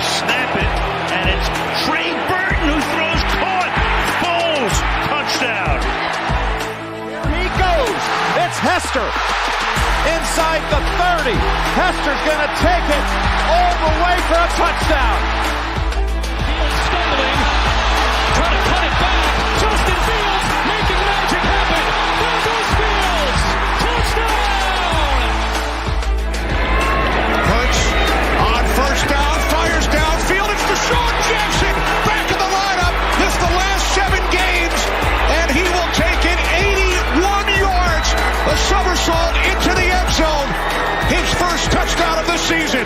snap it, and it's Trey Burton who throws caught. Foles, touchdown. Here he goes. It's Hester. Inside the 30. Hester's going to take it all the way for a touchdown. Fields stumbling, trying to cut it back. Justin Fields making magic happen. There goes Fields. Touchdown! Hurts on first down, fires downfield. It's Deshaun Jackson back in the lineup. Missed the last 7 games, and he will take it 81 yards. A somersault into the end zone. His first touchdown of the season.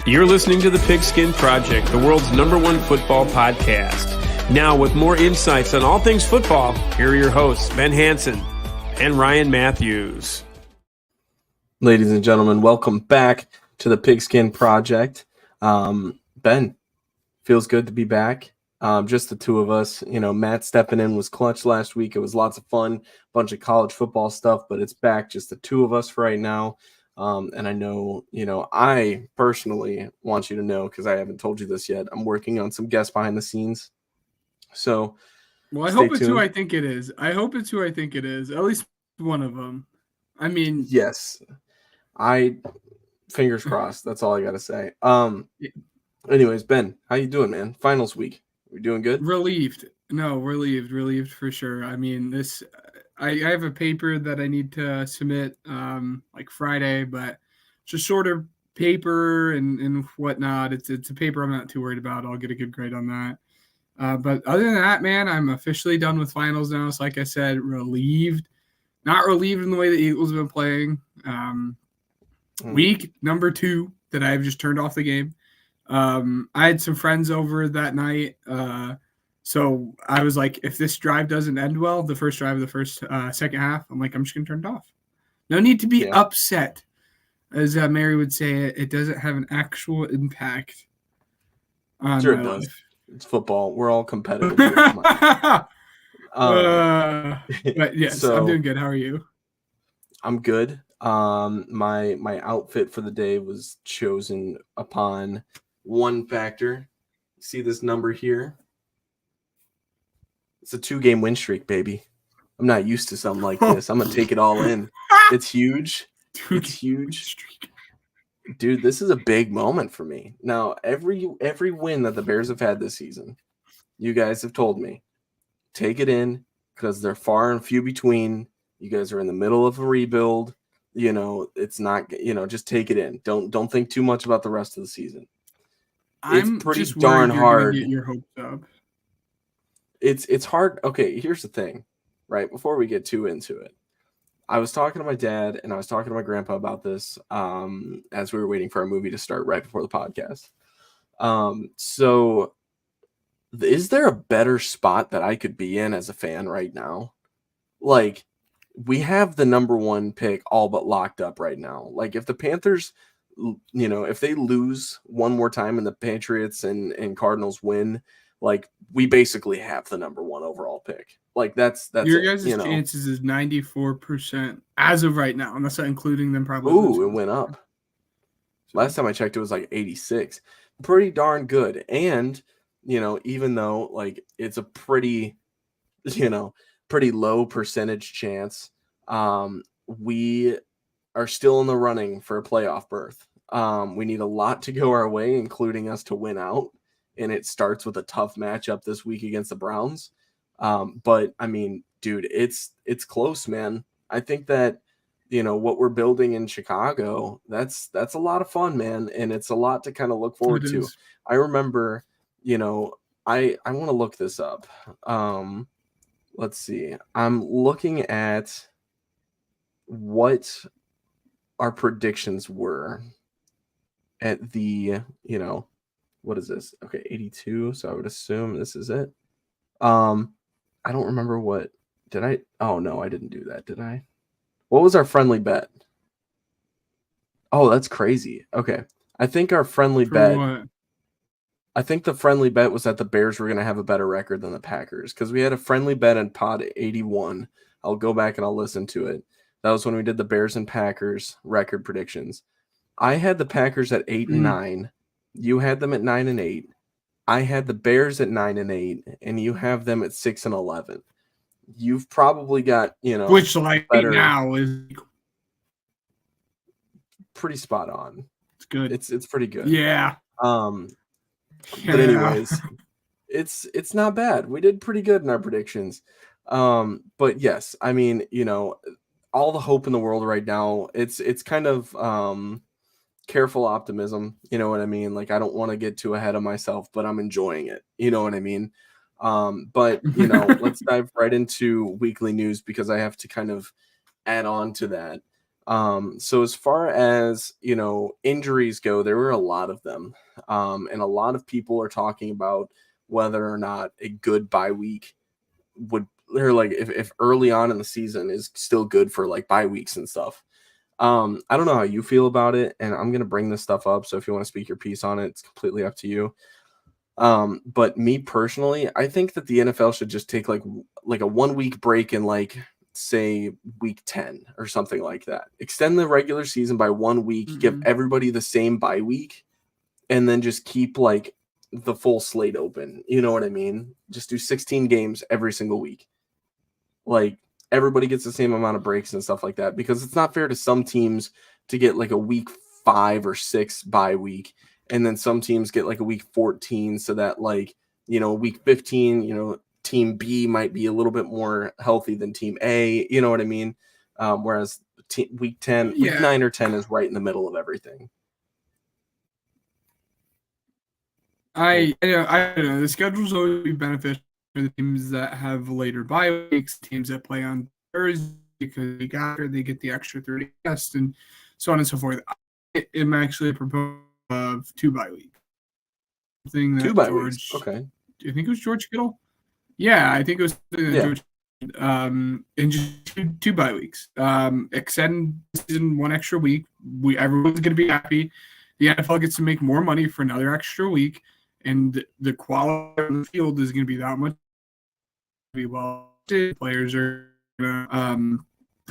You're listening to the Pigskin Project, the world's #1 football podcast. Now, with more insights on all things football, here are your hosts, Ben Hansen and Ryan Matthews. Ladies and gentlemen, welcome back to the Pigskin Project. Ben, feels good to be back. Just the two of us. You know, Matt stepping in was clutch last week. It was lots of fun, bunch of college football stuff, but it's back, just the two of us for right now. And I know, I personally want you to know, because I haven't told you this yet, I'm working on some guests behind the scenes. So, well, I hope it's who I think it is. I hope it's who I think it is. At least one of them. I mean, yes, fingers crossed. That's all I got to say. Anyways, Ben, how you doing, man? Finals week. We doing good? Relieved. No, relieved for sure. I mean, I have a paper that I need to submit like Friday, but it's a shorter paper and whatnot. It's a paper I'm not too worried about. I'll get a good grade on that. But other than that, man, I'm officially done with finals now. So like I said, relieved. Not relieved in the way the Eagles have been playing. Week number 2 that I've just turned off the game. I had some friends over that night. So I was like, if this drive doesn't end well, the first drive of the second half, I'm like, I'm just going to turn it off. No need to be upset. As Mary would say, it doesn't have an actual impact on sure my it does. life. It's football. We're all competitive. But yes, so, I'm doing good. How are you? I'm good. My outfit for the day was chosen upon one factor. See this number here? It's a 2-game win streak, baby. I'm not used to something like this. I'm gonna take it all in. It's huge. It's huge. Dude, this is a big moment for me. Now, every win that the Bears have had this season, you guys have told me, take it in because they're far and few between. You guys are in the middle of a rebuild. It's not, just take it in. Don't think too much about the rest of the season. I'm it's pretty just darn you're hard. Get your hopes up. It's hard. Okay, here's the thing, right? Before we get too into it, I was talking to my dad and I was talking to my grandpa about this as we were waiting for our movie to start right before the podcast. So is there a better spot that I could be in as a fan right now? Like, we have the number 1 pick all but locked up right now. Like, if the Panthers, if they lose one more time and the Patriots and Cardinals win, like, we basically have the number 1 overall pick. Like, that's your guys' chances is 94% as of right now, and that's not including them probably. Ooh, it went up. Last time I checked, it was like 86. Pretty darn good. And, even though, like, it's a pretty low percentage chance, we are still in the running for a playoff berth. We need a lot to go our way, including us to win out. And it starts with a tough matchup this week against the Browns. But I mean, dude, it's close, man. I think that, what we're building in Chicago, that's a lot of fun, man. And it's a lot to kind of look forward to. I remember, I want to look this up. Let's see. I'm looking at what our predictions were at the, what is this? Okay, 82. So I would assume this is it. I don't remember what did I? Oh no, I didn't do that. Did I? What was our friendly bet? Oh, that's crazy. Okay. I think our friendly bet. What? I think the friendly bet was that the Bears were going to have a better record than the Packers because we had a friendly bet in pod 81. I'll go back and I'll listen to it. That was when we did the Bears and Packers record predictions. I had the Packers at 8-9. You had them at 9-8. I had the Bears at 9-8, and you have them at 6-11. You've probably got, which like better, now is pretty spot on. It's good. It's pretty good. Yeah. But anyways, it's not bad. We did pretty good in our predictions. But yes, I mean, all the hope in the world right now. It's kind of careful optimism. You know what I mean? Like, I don't want to get too ahead of myself, but I'm enjoying it. You know what I mean? But let's dive right into weekly news because I have to kind of add on to that. So as far as, injuries go, there were a lot of them. And a lot of people are talking about whether or not a good bye week or like if early on in the season is still good for like bye weeks and stuff. I don't know how you feel about it, and I'm going to bring this stuff up. So if you want to speak your piece on it, it's completely up to you. But me personally, I think that the NFL should just take like a 1 week break in like, say, week 10 or something like that. Extend the regular season by 1 week, give everybody the same bye week, and then just keep like the full slate open. You know what I mean? Just do 16 games every single week. Like, everybody gets the same amount of breaks and stuff like that, because it's not fair to some teams to get like a week 5 or 6 bye week, and then some teams get like a week 14, so that like, week 15, team B might be a little bit more healthy than team A, you know what I mean? Whereas week 10, week 9 or 10 is right in the middle of everything. I don't know. The schedule's always be beneficial for the teams that have later bye weeks, teams that play on Thursday because they get the extra 30 rest and so on and so forth. I'm actually a proponent of 2 bye weeks. Thing that 2 bye weeks. Okay. Do you think it was George Kittle? Yeah, I think it was George. And just 2 bye weeks. Extend the season 1 extra week. Everyone's going to be happy. The NFL gets to make more money for another extra week, and the quality on the field is going to be that much. Players are going to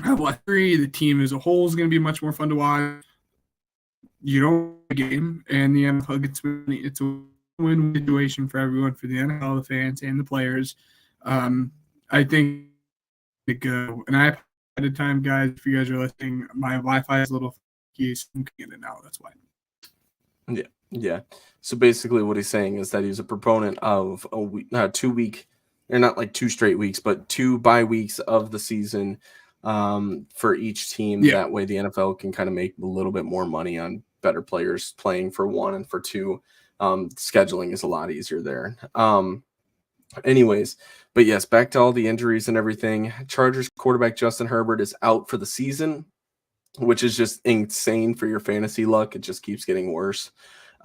have less free. The team as a whole is going to be much more fun to watch. You don't win a game, and the NFL gets money. It's a win-win situation for everyone, for the NFL, the fans, and the players. I think to go. And I at a time, guys, if you guys are listening, my Wi-Fi is a little funky, so I'm getting it now. That's why. Yeah. So basically what he's saying is that he's a proponent of a week, 2 week, or not like 2 straight weeks, but 2 bye weeks of the season for each team. Yeah. That way the NFL can kind of make a little bit more money on better players playing for 1 and for 2. Scheduling is a lot easier there. Anyways, but yes, back to all the injuries and everything. Chargers quarterback Justin Herbert is out for the season, which is just insane for your fantasy luck. It just keeps getting worse.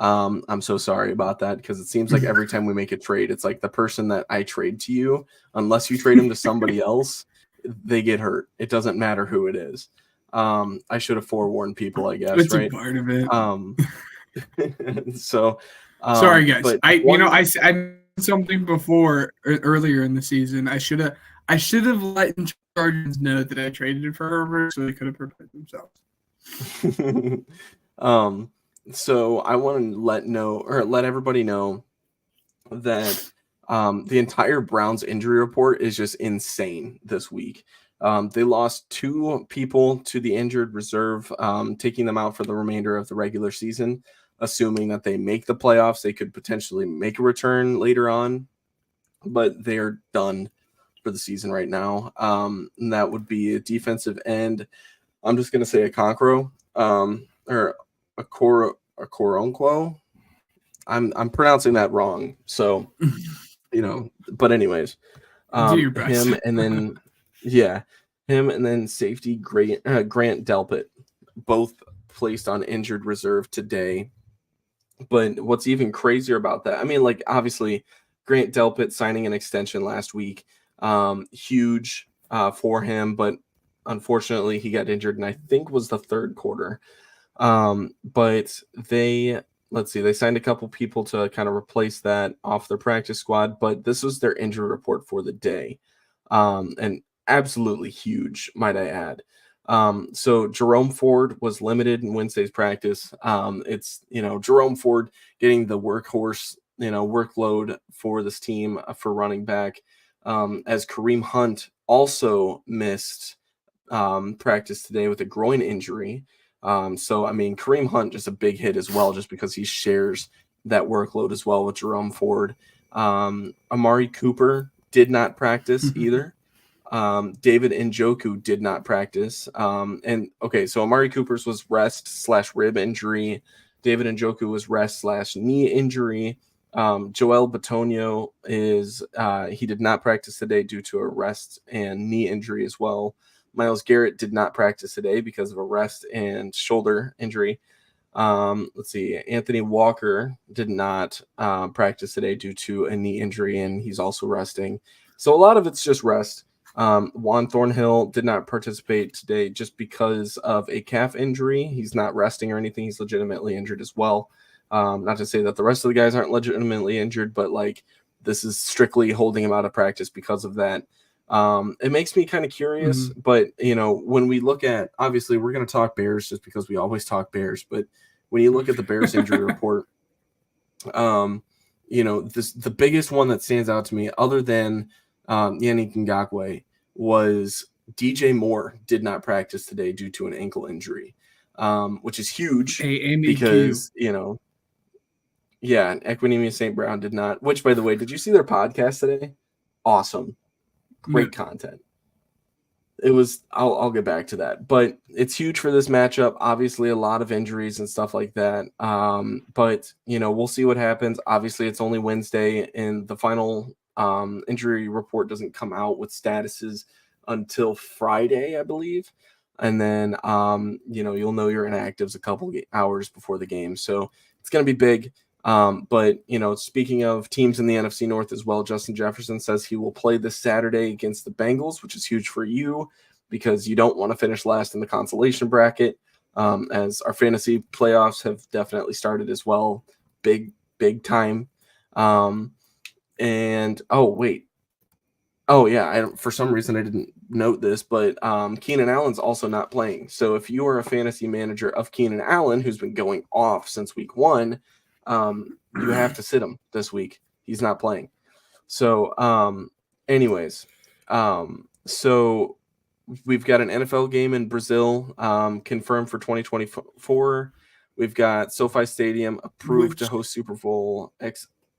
I'm so sorry about that, because it seems like every time we make a trade, it's like the person that I trade to you, unless you trade him to somebody else, they get hurt. It doesn't matter who it is. I should have forewarned people, I guess. That's right? a part of it. So sorry, guys. I said something before earlier in the season. I should have let Chargers know that I traded for Herbert, so they could have protected themselves. So I want to let everybody know that the entire Browns injury report is just insane this week. They lost 2 people to the injured reserve, taking them out for the remainder of the regular season, assuming that they make the playoffs. They could potentially make a return later on, but they are done for the season right now. And that would be a defensive end. I'm just going to say Okonkwo, or Okoronkwo. I'm pronouncing that wrong. So, but anyways, him and then, him and then safety Grant Delpit, both placed on injured reserve today. But what's even crazier about that, I mean, like, obviously Grant Delpit signing an extension last week, huge for him, but unfortunately he got injured, and I think was the 3rd quarter. But they signed a couple people to kind of replace that off their practice squad, but this was their injury report for the day. And absolutely huge, might I add. So Jerome Ford was limited in Wednesday's practice. It's, Jerome Ford getting the workhorse, workload for this team for running back, as Kareem Hunt also missed practice today with a groin injury. So, Kareem Hunt, just a big hit as well, just because he shares that workload as well with Jerome Ford. Amari Cooper did not practice either. David Njoku did not practice. So Amari Cooper's was rest/rib injury. David Njoku was rest/knee injury. Joel Bitonio he did not practice today due to a rest and knee injury as well. Myles Garrett did not practice today because of a rest and shoulder injury. Let's see. Anthony Walker did not practice today due to a knee injury, and he's also resting. So a lot of it's just rest. Juan Thornhill did not participate today just because of a calf injury. He's not resting or anything. He's legitimately injured as well. Not to say that the rest of the guys aren't legitimately injured, but this is strictly holding him out of practice because of that. It makes me kind of curious, but when we look at, obviously we're going to talk Bears just because we always talk Bears, but when you look at the Bears injury report, the biggest one that stands out to me other than Yannick Ngakoue was DJ Moore did not practice today due to an ankle injury, which is huge because, Equanimeous St. Brown did not, which, by the way, did you see their podcast today? Awesome. Great content. It was, I'll get back to that, but it's huge for this matchup. Obviously a lot of injuries and stuff like that. But we'll see what happens. Obviously it's only Wednesday and the final injury report doesn't come out with statuses until Friday, I believe. And then, you'll know your inactives a couple hours before the game. So it's going to be big. But speaking of teams in the NFC North as well, Justin Jefferson says he will play this Saturday against the Bengals, which is huge for you because you don't want to finish last in the consolation bracket. As our fantasy playoffs have definitely started as well. Big time. For some reason I didn't note this, but Keenan Allen's also not playing. So if you are a fantasy manager of Keenan Allen, who's been going off since week 1, you have to sit him this week. He's not playing. So, so we've got an NFL game in Brazil, confirmed for 2024. We've got SoFi Stadium approved to host Super Bowl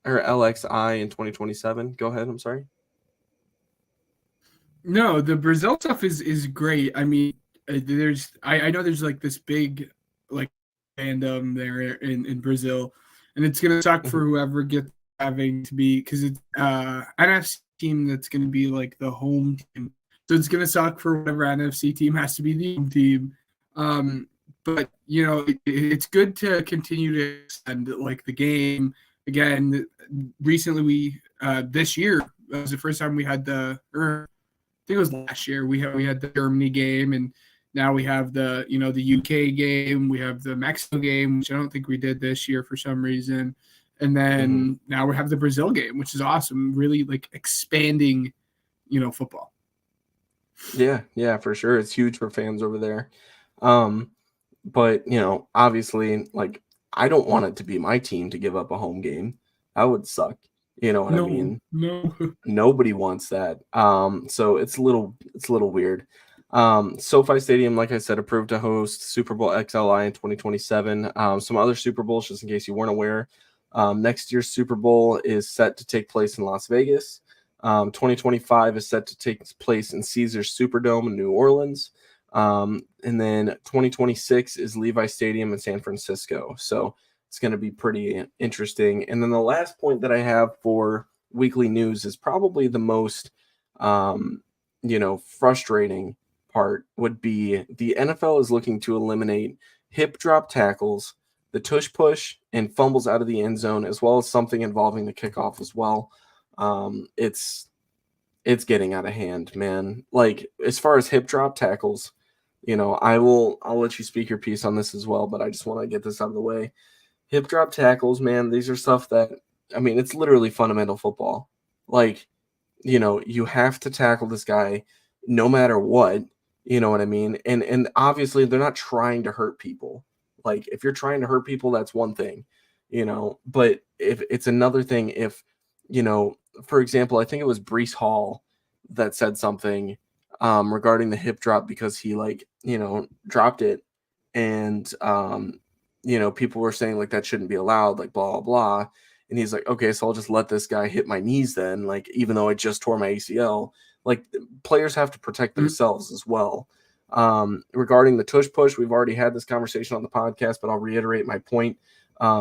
LXI in 2027. Go ahead. I'm sorry. No, the Brazil stuff is great. I mean, I know there's this big fandom there in Brazil, and it's gonna suck for whoever gets having to be because it's NFC team that's gonna be the home team. So it's gonna suck for whatever NFC team has to be the home team. But it's good to continue to extend the game. Again, recently we this year was the first time we had I think it was last year we had the Germany game, and now we have the the UK game, we have the Mexico game, which I don't think we did this year for some reason, and then now we have the Brazil game, which is awesome. Really expanding, football. Yeah, for sure. It's huge for fans over there. But obviously, I don't want it to be my team to give up a home game. That would suck. You know what I mean? No. Nobody wants that. So it's a little weird. SoFi Stadium, like I said, approved to host Super Bowl XLI in 2027. Some other Super Bowls, just in case you weren't aware. Next year's Super Bowl is set to take place in Las Vegas. 2025 is set to take place in Caesars Superdome in New Orleans. And then 2026 is Levi Stadium in San Francisco. So it's going to be pretty interesting. And then the last point that I have for weekly news is probably the most, frustrating part would be the NFL is looking to eliminate hip drop tackles, the tush push, and fumbles out of the end zone, as well as something involving the kickoff as well. It's getting out of hand, man. As far as hip drop tackles, I'll let you speak your piece on this as well, but I just want to get this out of the way. Hip drop tackles, man, these are stuff that, it's literally fundamental football. You have to tackle this guy no matter what. You know what I mean? And obviously they're not trying to hurt people. Like if you're trying to hurt people, that's one thing, but if it's another thing if, for example, I think it was Breece Hall that said something regarding the hip drop because he dropped it and people were saying like that shouldn't be allowed, like blah blah blah. And he's like, okay, so I'll just let this guy hit my knees then, like even though I just tore my ACL. Like players have to protect themselves as well. Regarding the tush push, we've already had this conversation on the podcast, but I'll reiterate my point.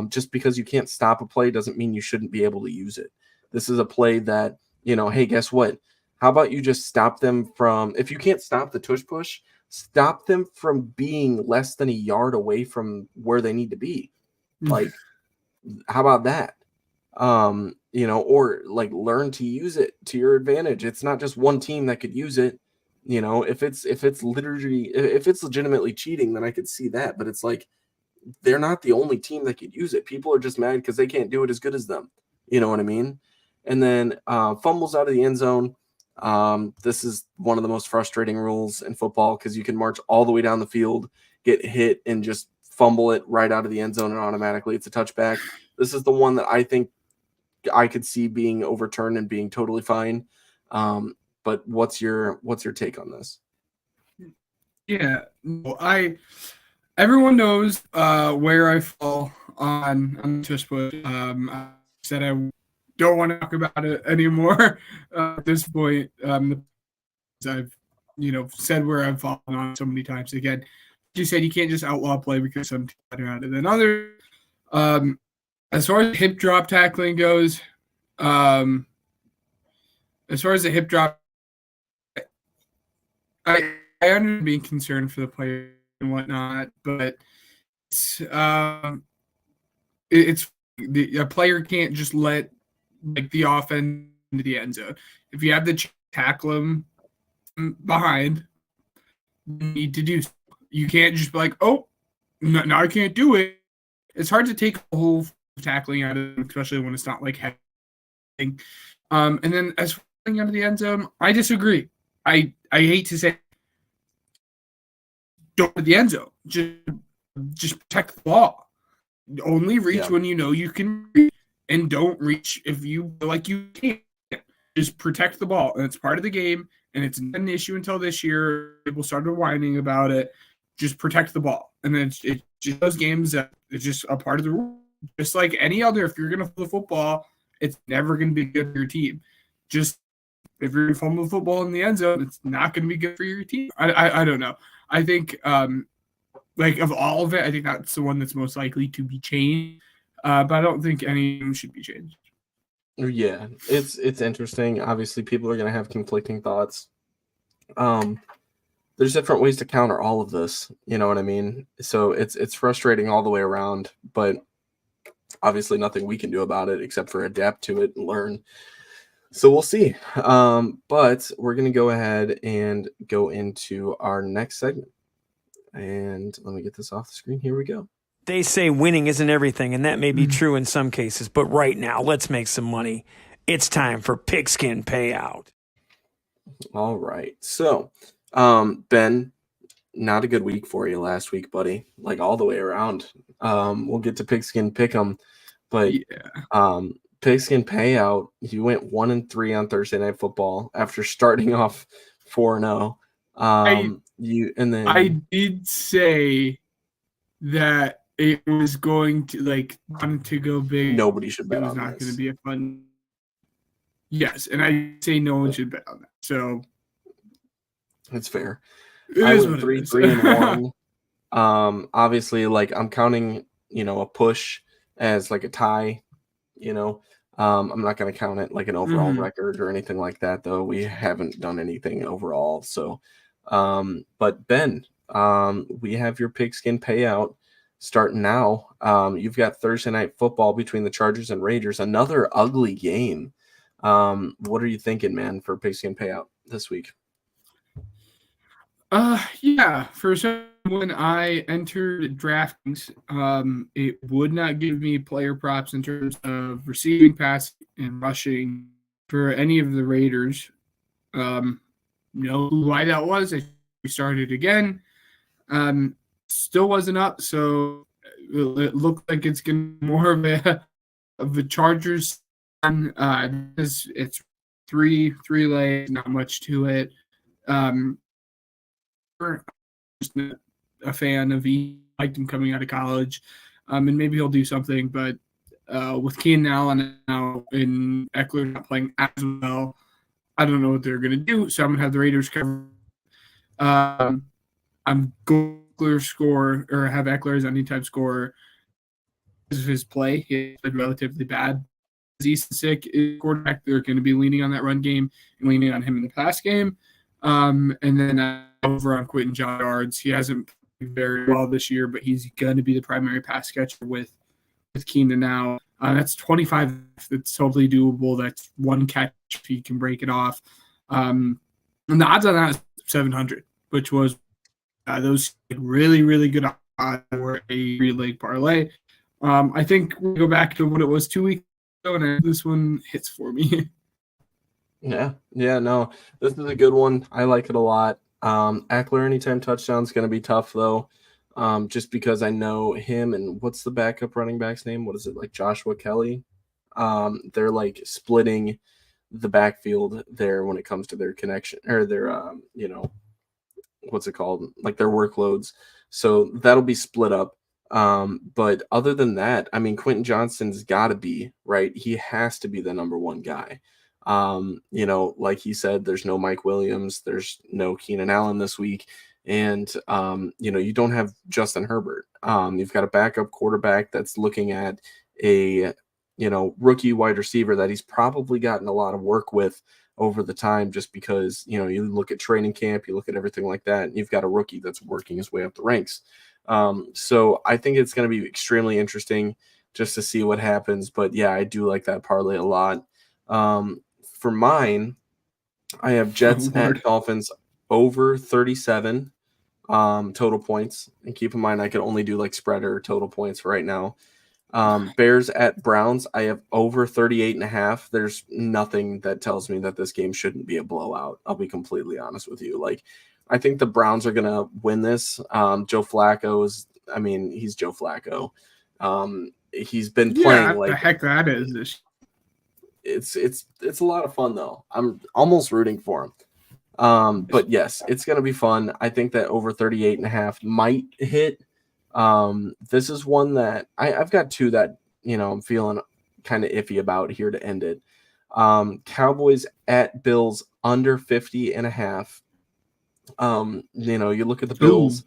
Just because you can't stop a play doesn't mean you shouldn't be able to use it. This is a play that, hey, guess what? How about you just stop them from, if you can't stop the tush push, stop them from being less than a yard away from where they need to be. Like, how about that? Or like learn to use it to your advantage. It's not just one team that could use it. If it's legitimately cheating, then I could see that. But it's like they're not the only team that could use it. People are just mad because they can't do it as good as them. You know what I mean? And then fumbles out of the end zone. This is one of the most frustrating rules in football because you can march all the way down the field, get hit, and just fumble it right out of the end zone, and automatically it's a touchback. This is the one that I think I could see being overturned and being totally fine. But what's your take on this? Yeah, everyone knows where I fall on tush push. I said I don't want to talk about it anymore at this point. I've said where I've fallen on so many times. Again, you said you can't just outlaw play because some teams are better at it than others. As far as hip drop tackling goes, I understand being concerned for the player and whatnot, but a player can't just let the offense into the end zone. If you have to tackle them behind, you need to do so. You can't just be like, oh, no, I can't do it. It's hard to take a whole tackling out of them, especially when it's not like heavy. And then as for out of the end zone, I disagree. I hate to say don't hit the end zone. Just protect the ball. Only reach when you know you can reach, and don't reach if you feel like you can't. Just protect the ball. And it's part of the game, and it's not an issue until this year. People started whining about it. Just protect the ball. And then it's just those games that it's just a part of the rule. Just like any other, if you're going to fumble the football, it's never going to be good for your team. Just if you're going to fumble the football in the end zone, it's not going to be good for your team. I don't know. I think, of all of it, I think that's the one that's most likely to be changed. But I don't think any of them should be changed. Yeah, it's interesting. Obviously, people are going to have conflicting thoughts. There's different ways to counter all of this. You know what I mean? So it's frustrating all the way around, but obviously nothing we can do about it except for adapt to it and learn. So we'll see. But we're going to go ahead and go into our next segment. And let me get this off the screen. Here we go. They say winning isn't everything, and that may be true in some cases. But right now, let's make some money. It's time for Pigskin Payout. All right. So, Ben, not a good week for you last week, buddy. Like all the way around. We'll get to Pigskin Pick'em, but Pigskin Payout, you went 1-3 on Thursday Night Football after starting off 4-0. I did say that it was going to go big. Nobody should bet on this. It was not going to be a fun. Yes, and I say no one should bet on that. So it's fair. I went 3-1. Obviously, I'm counting, a push as like a tie. I'm not going to count it like an overall record or anything like that, though. We haven't done anything overall. So, but Ben, we have your Pigskin Payout starting now. You've got Thursday Night Football between the Chargers and Raiders, another ugly game. What are you thinking, man, for Pigskin Payout this week? Yeah, for when I entered DraftKings, it would not give me player props in terms of receiving, passing, and rushing for any of the Raiders. Know why that was? I we started again. Still wasn't up, so it looked like it's going to be more of a Chargers. It's three legs, not much to it. Just a fan of he liked him coming out of college, and maybe he'll do something. But with Keenan Allen now and Eckler not playing as well, I don't know what they're going to do. So I'm going to have the Raiders cover. I'm going to score or have Eckler as anytime scorer. This is his play. He's been relatively bad. He's sick. Quarterback, they're going to be leaning on that run game and leaning on him in the pass game. And then over on Quentin John yards, he hasn't played very well this year, but he's going to be the primary pass catcher with Keenan now. That's 25. That's totally doable. That's one catch if he can break it off. And the odds on that is 700, which was those really, really good odds for a 3-leg parlay. I think we go back to what it was 2 weeks ago, and this one hits for me. Yeah, no, this is a good one. I like it a lot. Eckler anytime touchdown is going to be tough, though, just because I know him and what's the backup running back's name? What is it, like Joshua Kelly? They're like splitting the backfield there when it comes to their connection or their, what's it called? Like their workloads. So that'll be split up. But other than that, I mean, Quentin Johnston's got to be, right? He has to be the number one guy. Like he said, there's no Mike Williams, there's no Keenan Allen this week. And, you don't have Justin Herbert. You've got a backup quarterback that's looking at a, rookie wide receiver that he's probably gotten a lot of work with over the time, just because, you look at training camp, you look at everything like that, and you've got a rookie that's working his way up the ranks. So I think it's going to be extremely interesting just to see what happens. But yeah, I do like that parlay a lot. For mine, I have Jets at Dolphins over 37 total points. And keep in mind, I can only do like spread or total points right now. Bears at Browns, I have over 38.5. There's nothing that tells me that this game shouldn't be a blowout. I'll be completely honest with you. Like, I think the Browns are going to win this. Joe Flacco he's Joe Flacco. He's been playing like the heck that is. It's a lot of fun though. I'm almost rooting for him. But yes, it's going to be fun. I think that over 38.5 might hit. This is one that I've got two that, I'm feeling kind of iffy about here to end it. Cowboys at Bills under 50.5. You look at the Bills,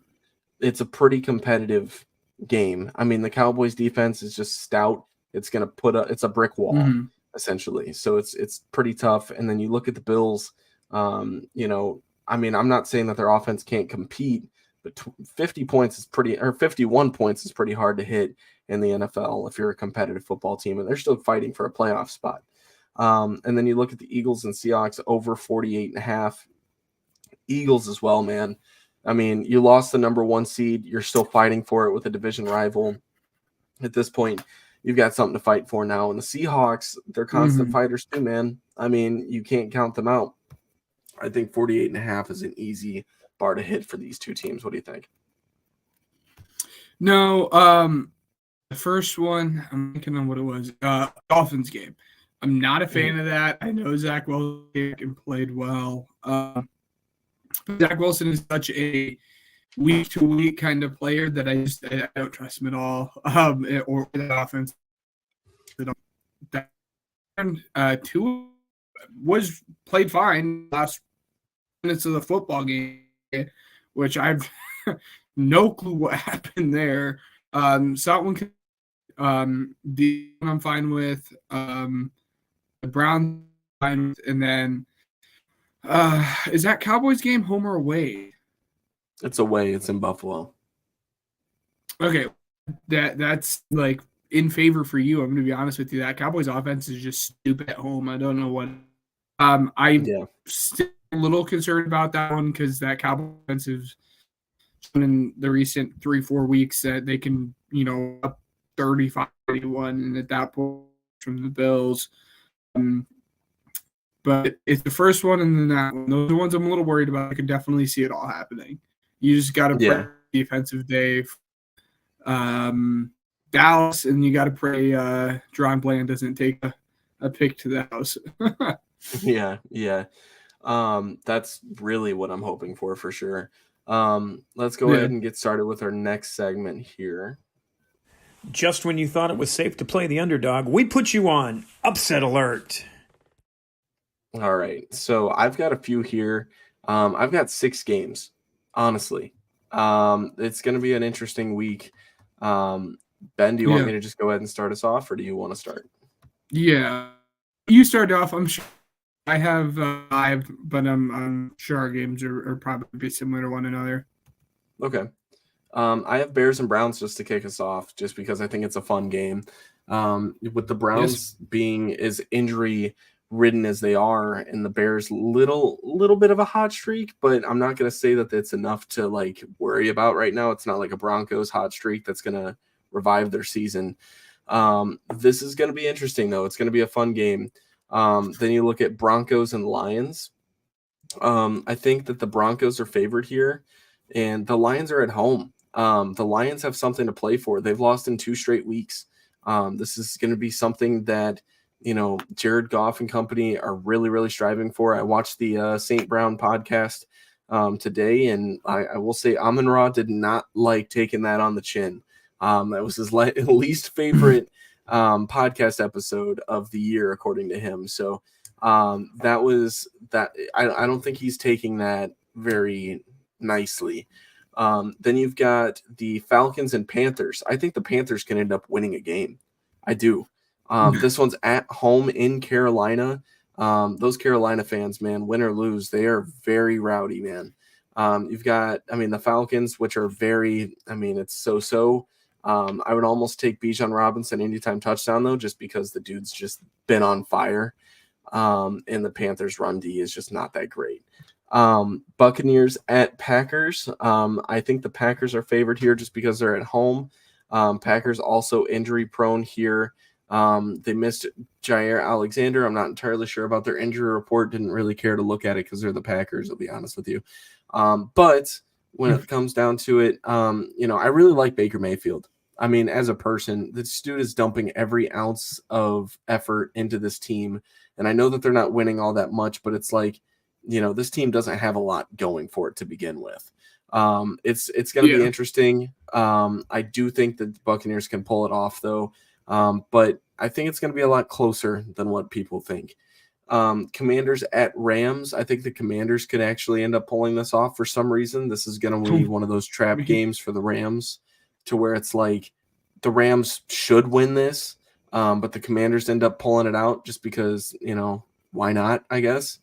it's a pretty competitive game. I mean, the Cowboys defense is just stout. It's going to it's a brick wall essentially. So it's pretty tough. And then you look at the Bills, I'm not saying that their offense can't compete, but 50 points is 51 points is pretty hard to hit in the NFL if you're a competitive football team, and they're still fighting for a playoff spot. And then you look at the Eagles and Seahawks over 48.5. Eagles as well, man. I mean, you lost the number one seed. You're still fighting for it with a division rival. At this point, you've got something to fight for now. And the Seahawks, they're constant fighters too, man. I mean, you can't count them out. I think 48.5 is an easy bar to hit for these two teams. What do you think? No, the first one, I'm thinking on what it was. Dolphins game. I'm not a fan of that. I know Zach Wilson played well. Zach Wilson is such a week-to-week kind of player that I don't trust him at all. Or the offense. Tua was played fine last minutes of the football game, which I've no clue what happened there. So that one, the one I'm fine with. The Browns, and then is that Cowboys game home or away? It's away. It's in Buffalo. Okay, that's like in favor for you. I'm going to be honest with you. That Cowboys offense is just stupid at home. I don't know what. I'm still a little concerned about that one because that Cowboys offense is in the recent 3-4 weeks that they can, up 35-31, and at that point from the Bills. But it's the first one and then that one. Those are the ones I'm a little worried about. I could definitely see it all happening. You just got to pray defensive day. Dallas, and you got to pray Dron Bland doesn't take a pick to the house. Yeah. That's really what I'm hoping for sure. Let's go ahead and get started with our next segment here. Just when you thought it was safe to play the underdog, we put you on Upset Alert. All right. So I've got a few here. I've got 6 games, honestly. It's going to be an interesting week. Ben, do you want me to just go ahead and start us off, or do you want to start? Yeah. You start off. I'm sure I have 5, but I'm sure our games are probably similar to one another. Okay. I have Bears and Browns just to kick us off, just because I think it's a fun game. With the Browns being as injury ridden as they are, and the Bears little bit of a hot streak, but I'm not going to say that it's enough to like worry about right now. It's not like a Broncos hot streak that's going to revive their season. This is going to be interesting though. It's going to be a fun game. Then you look at Broncos and Lions. I think that the Broncos are favored here, and the Lions are at home. The Lions have something to play for. They've lost in 2 straight weeks. This is going to be something that, Jared Goff and company are really, really striving for. I watched the St. Brown podcast today, and I will say Amon-Ra did not like taking that on the chin. That was his least favorite podcast episode of the year, according to him. So that was that. I don't think he's taking that very nicely. Then you've got the Falcons and Panthers. I think the Panthers can end up winning a game. I do. This one's at home in Carolina. Those Carolina fans, man, win or lose, they are very rowdy, man. You've got, the Falcons, which are very, it's so. I would almost take Bijan Robinson anytime touchdown, though, just because the dude's just been on fire. And the Panthers' run D is just not that great. Buccaneers at Packers. I think the Packers are favored here just because they're at home. Packers also injury prone here. They missed Jair Alexander. I'm not entirely sure about their injury report. Didn't really care to look at it because they're the Packers, I'll be honest with you. But when it comes down to it, I really like Baker Mayfield. As a person, this dude is dumping every ounce of effort into this team. And I know that they're not winning all that much, but it's like, this team doesn't have a lot going for it to begin with. It's going to be interesting. I do think that the Buccaneers can pull it off, though. But I think it's going to be a lot closer than what people think. Commanders at Rams. I think the Commanders could actually end up pulling this off for some reason. This is going to be one of those trap games for the Rams, to where it's like the Rams should win this, but the Commanders end up pulling it out just because, why not, I guess.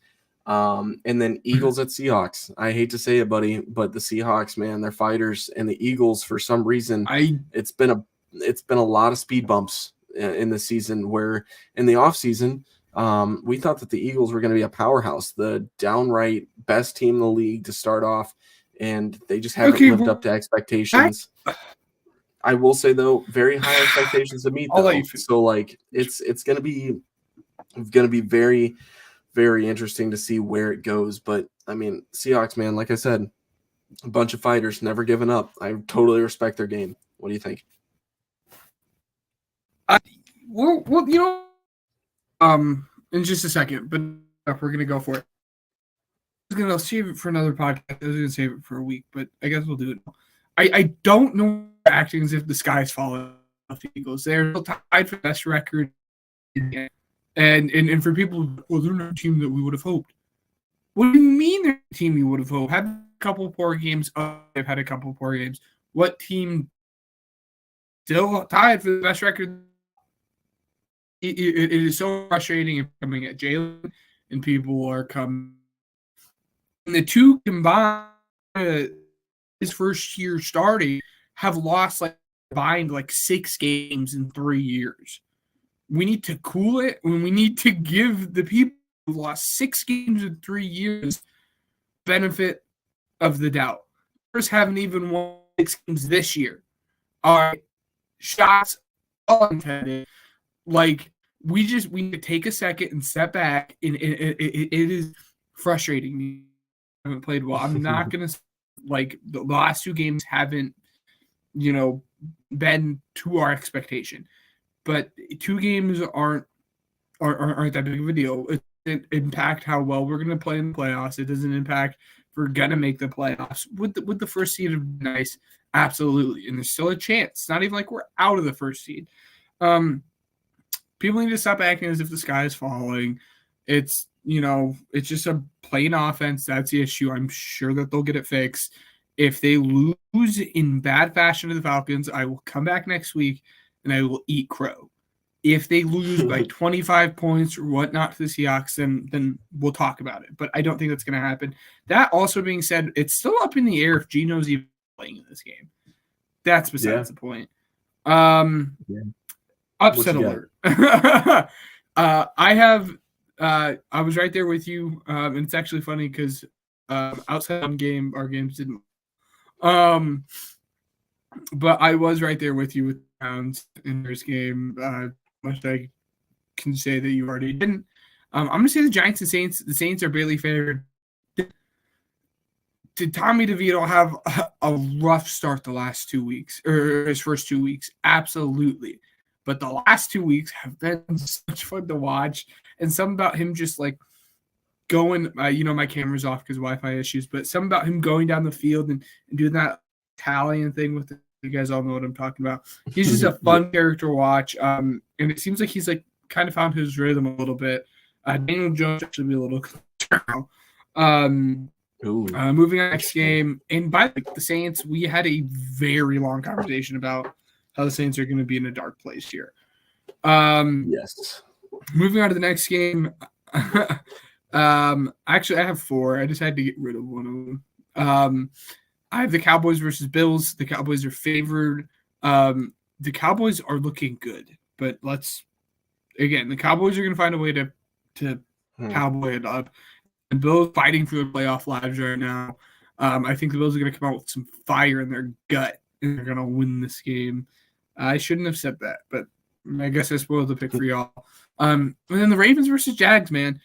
And then Eagles at Seahawks. I hate to say it, buddy, but the Seahawks, man, they're fighters, and the Eagles, for some reason, it's been a lot of speed bumps in the season, where in the offseason, we thought that the Eagles were going to be a powerhouse, the downright best team in the league to start off, and they just haven't lived up to expectations. I will say, though, very high expectations to meet, though. So, like, it's going to be very, very interesting to see where it goes. But, Seahawks, man, like I said, a bunch of fighters, never giving up. I totally respect their game. What do you think? Well, in just a second, but we're going to go for it. I was going to save it for another podcast. I was going to save it for a week, but I guess we'll do it. I don't know acting as if the sky's falling off the Eagles. They're tied for the best record. And for people, well, they're not a team that we would have hoped. What do you mean they're a team you would have hoped? Had a couple poor games. They've had a couple poor games. What team still tied for the best record? It is so frustrating coming at Jalen, and people are coming. And the two combined, his first year starting, have lost combined 6 games in 3 years. We need to cool it, and we need to give the people who lost 6 games in 3 years benefit of the doubt. Bears haven't even won 6 games this year. All right, shots all intended. we need to take a second and step back. And it is frustrating me. I haven't played well. I'm not going to like the last 2 games haven't, been to our expectation, but 2 games aren't that big of a deal. It doesn't impact how well we're going to play in the playoffs. It doesn't impact if we're going to make the playoffs. With the first seed of nice, absolutely. And there's still a chance. It's not even like we're out of the first seed. People need to stop acting as if the sky is falling. It's just a plain offense. That's the issue. I'm sure that they'll get it fixed. If they lose in bad fashion to the Falcons, I will come back next week and I will eat crow. If they lose by 25 points or whatnot to the Seahawks, then we'll talk about it. But I don't think that's going to happen. That also being said, it's still up in the air if Geno's even playing in this game. That's besides the point. Upset alert. I was right there with you, and it's actually funny because outside of game, our games didn't. But I was right there with you with Browns in this game. Much I can say that you already didn't. I'm going to say the Giants and Saints. The Saints are barely favored. Did Tommy DeVito have a rough start the last 2 weeks, or his first 2 weeks? Absolutely. But the last 2 weeks have been such fun to watch. And something about him just like going, my camera's off because Wi-Fi issues, but something about him going down the field and doing that Italian thing with it. You guys all know what I'm talking about. He's just a fun character to watch. And it seems like he's like kind of found his rhythm a little bit. Daniel Jones should be a little concerned. Moving on to the next game. And by the Saints, we had a very long conversation about how the Saints are going to be in a dark place here. Yes. Moving on to the next game. Actually, I have 4. I just had to get rid of one of them. I have the Cowboys versus Bills. The Cowboys are favored. The Cowboys are looking good, but the Cowboys are going to find a way to cowboy it up. And Bills fighting for the playoff lives right now. I think the Bills are going to come out with some fire in their gut, and they're going to win this game. I shouldn't have said that, but I guess I spoiled the pick for y'all. And then the Ravens versus Jags, man.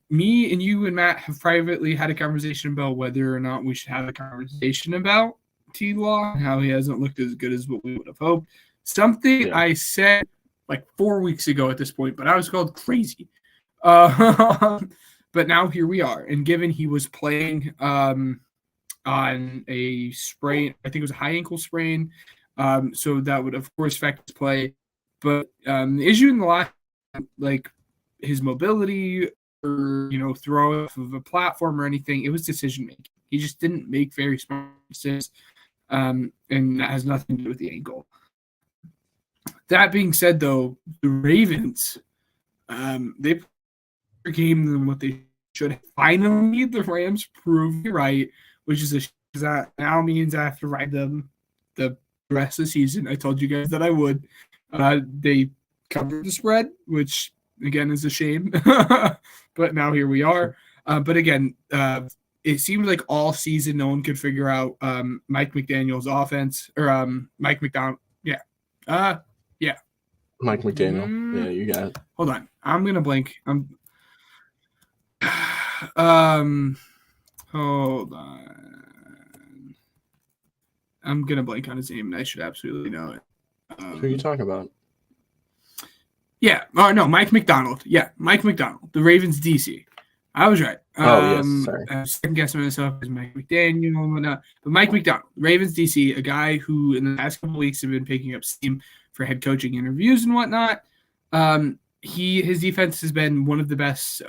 Me and you and Matt have privately had a conversation about whether or not we should have a conversation about T-Law and how he hasn't looked as good as what we would have hoped. Something I said like 4 weeks ago at this point, but I was called crazy. But now here we are. And given he was playing on a sprain, I think it was a high ankle sprain, so that would, of course, affect his play. But the issue in the last, like his mobility or, throw off of a platform or anything, it was decision making. He just didn't make very smart decisions, and that has nothing to do with the ankle. That being said, though, the Ravens, they played a game than what they should. Finally, the Rams proved me right, which is that now means I have to ride them the rest of the season. I told you guys that I would. They covered the spread, which again is a shame, but now here we are. But again, it seems like all season no one could figure out Mike McDaniel's offense or Mike McDonald. Mike McDaniel. Yeah, you got it. Hold on, I'm gonna blank. Hold on. I'm gonna blank on his name, and I should absolutely know it. Who are you talking about? Yeah. Oh, no, Mike McDonald. Yeah, Mike McDonald, the Ravens DC. I was right. Yes, sorry. I was second guessing myself as Mike McDaniel and whatnot. But Mike McDonald, Ravens DC, a guy who in the past couple of weeks have been picking up steam for head coaching interviews and whatnot. His defense has been one of the best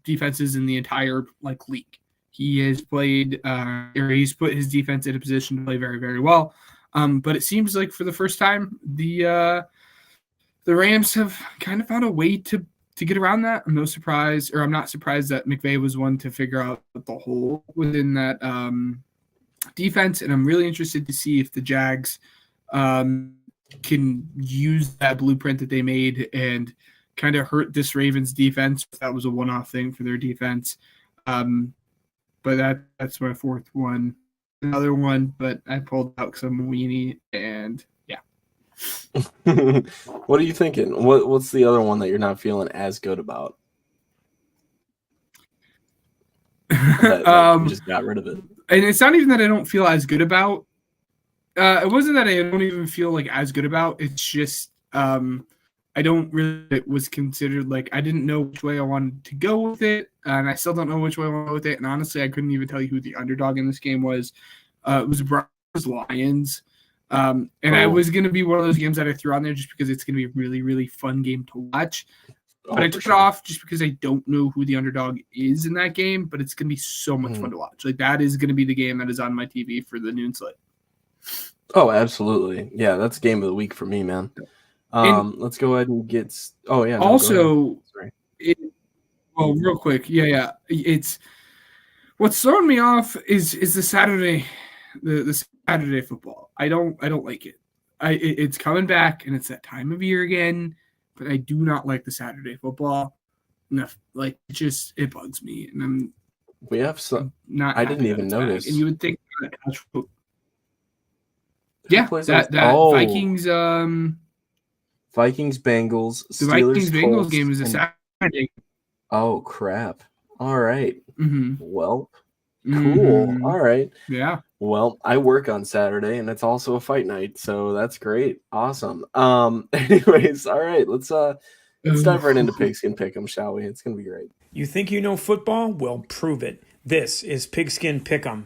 defenses in the entire league. He has played or he's put his defense in a position to play very, very well. But it seems like for the first time, the Rams have kind of found a way to get around that. I'm not surprised that McVay was one to figure out the hole within that defense. And I'm really interested to see if the Jags can use that blueprint that they made and kind of hurt this Ravens defense. That was a one-off thing for their defense. But that's my 4th one. Another one, but I pulled out because I'm a weenie, and yeah. What are you thinking? What's the other one that you're not feeling as good about? That you just got rid of it. And it's not even that I don't feel as good about. It wasn't that I don't even feel like as good about. It's just I don't really. It was considered like I didn't know which way I wanted to go with it, and I still don't know which way I want to go with it. And honestly, I couldn't even tell you who the underdog in this game was. It was Browns Lions, and I was going to be one of those games that I threw on there just because it's going to be a really really fun game to watch. But I took it off just because I don't know who the underdog is in that game. But it's going to be so much fun to watch. Like that is going to be the game that is on my TV for the noon slate. Oh, absolutely. Yeah, that's game of the week for me, man. Let's go ahead and get. Oh yeah. Also, well, real quick, yeah. It's what's throwing me off is the Saturday, the Saturday football. I don't like it. It's coming back and it's that time of year again, but I do not like the Saturday football. Enough, like it bugs me, and we have some. Not. I didn't even notice. And you would think that. Yeah, that Vikings. Vikings Bengals. The Vikings Bengals game is a Saturday. Oh crap! All right. Mm-hmm. Well, cool. All right. Yeah. Well, I work on Saturday, and it's also a fight night, so that's great. Awesome. Anyways, all right. Let's dive right into Pigskin Pick'em, shall we? It's gonna be great. You think you know football? Well, prove it. This is Pigskin Pick'em.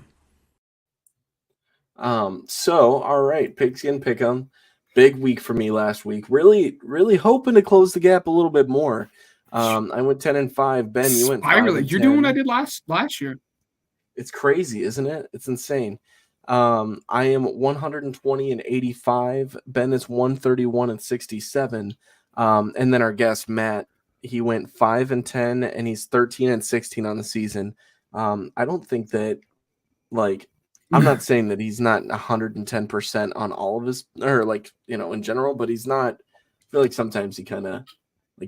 So all right, Pigskin Pick'em. Big week for me last week. Really, really hoping to close the gap a little bit more. I went 10-5. Ben, you went 5-10. You're doing what I did last year. It's crazy, isn't it? It's insane. I am 120-85. Ben is 131-67. And then our guest Matt, he went 5-10, and he's 13-16 on the season. I don't think that I'm not saying that he's not 110% on all of his, or in general, but he's not. I feel like sometimes he kind of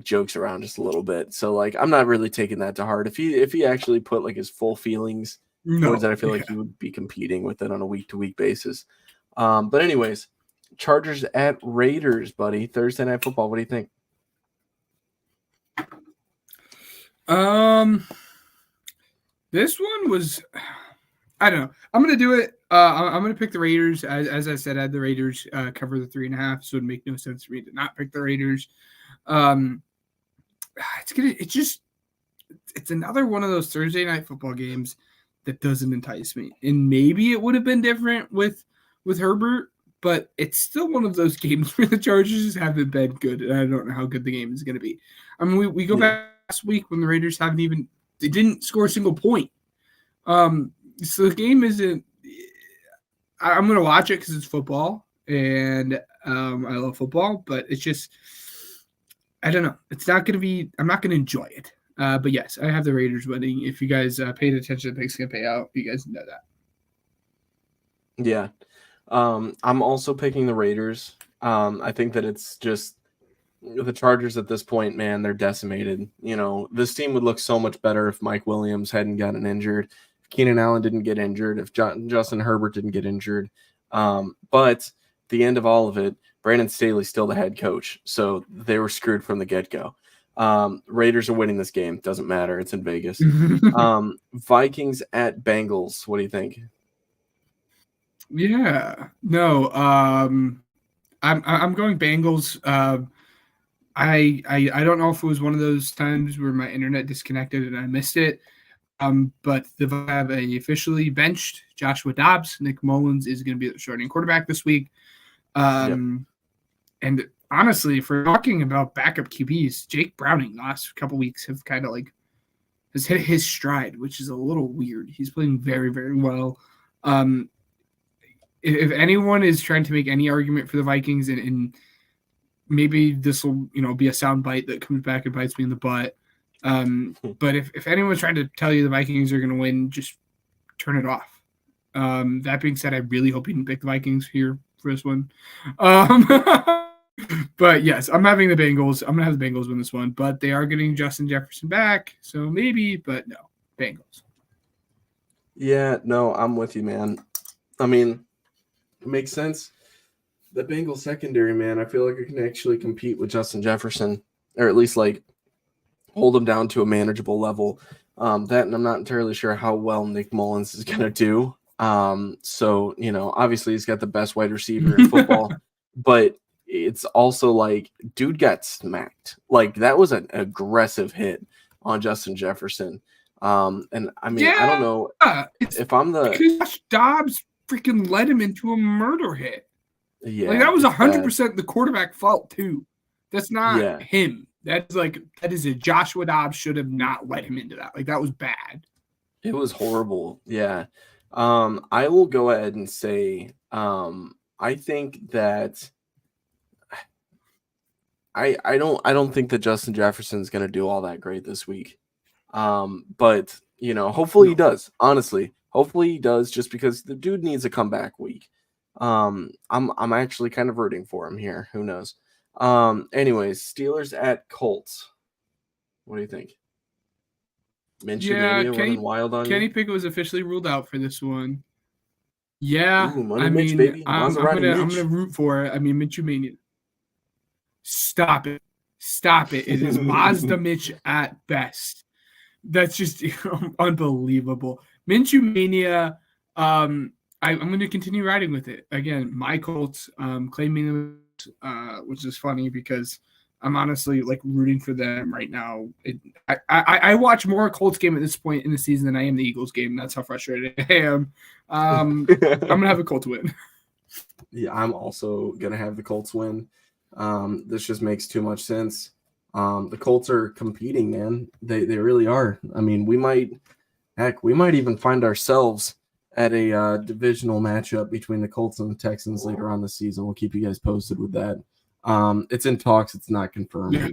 jokes around just a little bit. So I'm not really taking that to heart. If he actually put his full feelings towards that, I feel like he would be competing with it on a week to week basis. But anyways, Chargers at Raiders, buddy. Thursday Night Football. What do you think? This one was. I don't know. I'm going to do it. I'm going to pick the Raiders. As I said, I had the Raiders cover the 3.5, so it would make no sense for me to not pick the Raiders. It's another one of those Thursday Night Football games that doesn't entice me. And maybe it would have been different with Herbert, but it's still one of those games where the Chargers haven't been good, and I don't know how good the game is going to be. I mean, we go back last week when the Raiders they didn't score a single point. So the game isn't. I'm going to watch it because it's football, and I love football. But it's just, I don't know. It's not going to be. I'm not going to enjoy it. But yes, I have the Raiders winning. If you guys paid attention to the Pigskin Payout, you guys know that. Yeah, I'm also picking the Raiders. I think that it's just the Chargers at this point, man. They're decimated. This team would look so much better if Mike Williams hadn't gotten injured. Keenan Allen didn't get injured, if Justin Herbert didn't get injured. But the end of all of it, Brandon Staley's still the head coach, so they were screwed from the get-go. Raiders are winning this game. Doesn't matter. It's in Vegas. Vikings at Bengals. What do you think? Yeah. No. I'm going Bengals. I don't know if it was one of those times where my internet disconnected and I missed it. But the have officially benched Joshua Dobbs. Nick Mullins is going to be the starting quarterback this week. And honestly, if we're talking about backup QBs, Jake Browning the last couple weeks have kind of has hit his stride, which is a little weird. He's playing very, very well. If anyone is trying to make any argument for the Vikings, and maybe this will be a sound bite that comes back and bites me in the butt. But if anyone's trying to tell you the Vikings are going to win, just turn it off. That being said, I really hope you didn't pick the Vikings here for this one. But yes, I'm having the Bengals. I'm going to have the Bengals win this one, but they are getting Justin Jefferson back. So maybe, but no, Bengals. Yeah, no, I'm with you, man. I mean, it makes sense. The Bengals secondary, man, I feel like it can actually compete with Justin Jefferson, or at least like hold him down to a manageable level. That, and I'm not entirely sure how well Nick Mullins is going to do. So, obviously he's got the best wide receiver in football, but it's also like, dude got smacked. Like, that was an aggressive hit on Justin Jefferson. And I mean, I don't know if I'm because Josh Dobbs freaking led him into a murder hit. Yeah, like that was 100% the quarterback fault too. That's not him. That is a Joshua Dobbs should have not let him into that. Like, that was bad. It was horrible. Yeah. I will go ahead and say, I think that I don't think that Justin Jefferson is going to do all that great this week. But hopefully he does. Honestly, hopefully he does, just because the dude needs a comeback week. I'm actually kind of rooting for him here. Who knows? Anyways, Steelers at Colts. What do you think? Minshew Mania running wild on Kenny you? Pickett was officially ruled out for this one. Yeah, Ooh, I Mitch, mean, baby. I'm Mitch. gonna root for it. I mean, Minshew Mania. Stop it! It is Mazda Mitch at best. That's just unbelievable. Minshew Mania. I'm going to continue riding with it. Again, my Colts claiming, which is funny because I'm honestly like rooting for them right now. I watch more Colts game at this point in the season than I am the Eagles game. That's how frustrated I am. I'm going to have a Colts win. Yeah, I'm also going to have the Colts win. This just makes too much sense. The Colts are competing, man. They really are. I mean, we might even find ourselves at a divisional matchup between the Colts and the Texans later on this season. We'll keep you guys posted with that. It's in talks. It's not confirmed. Yeah.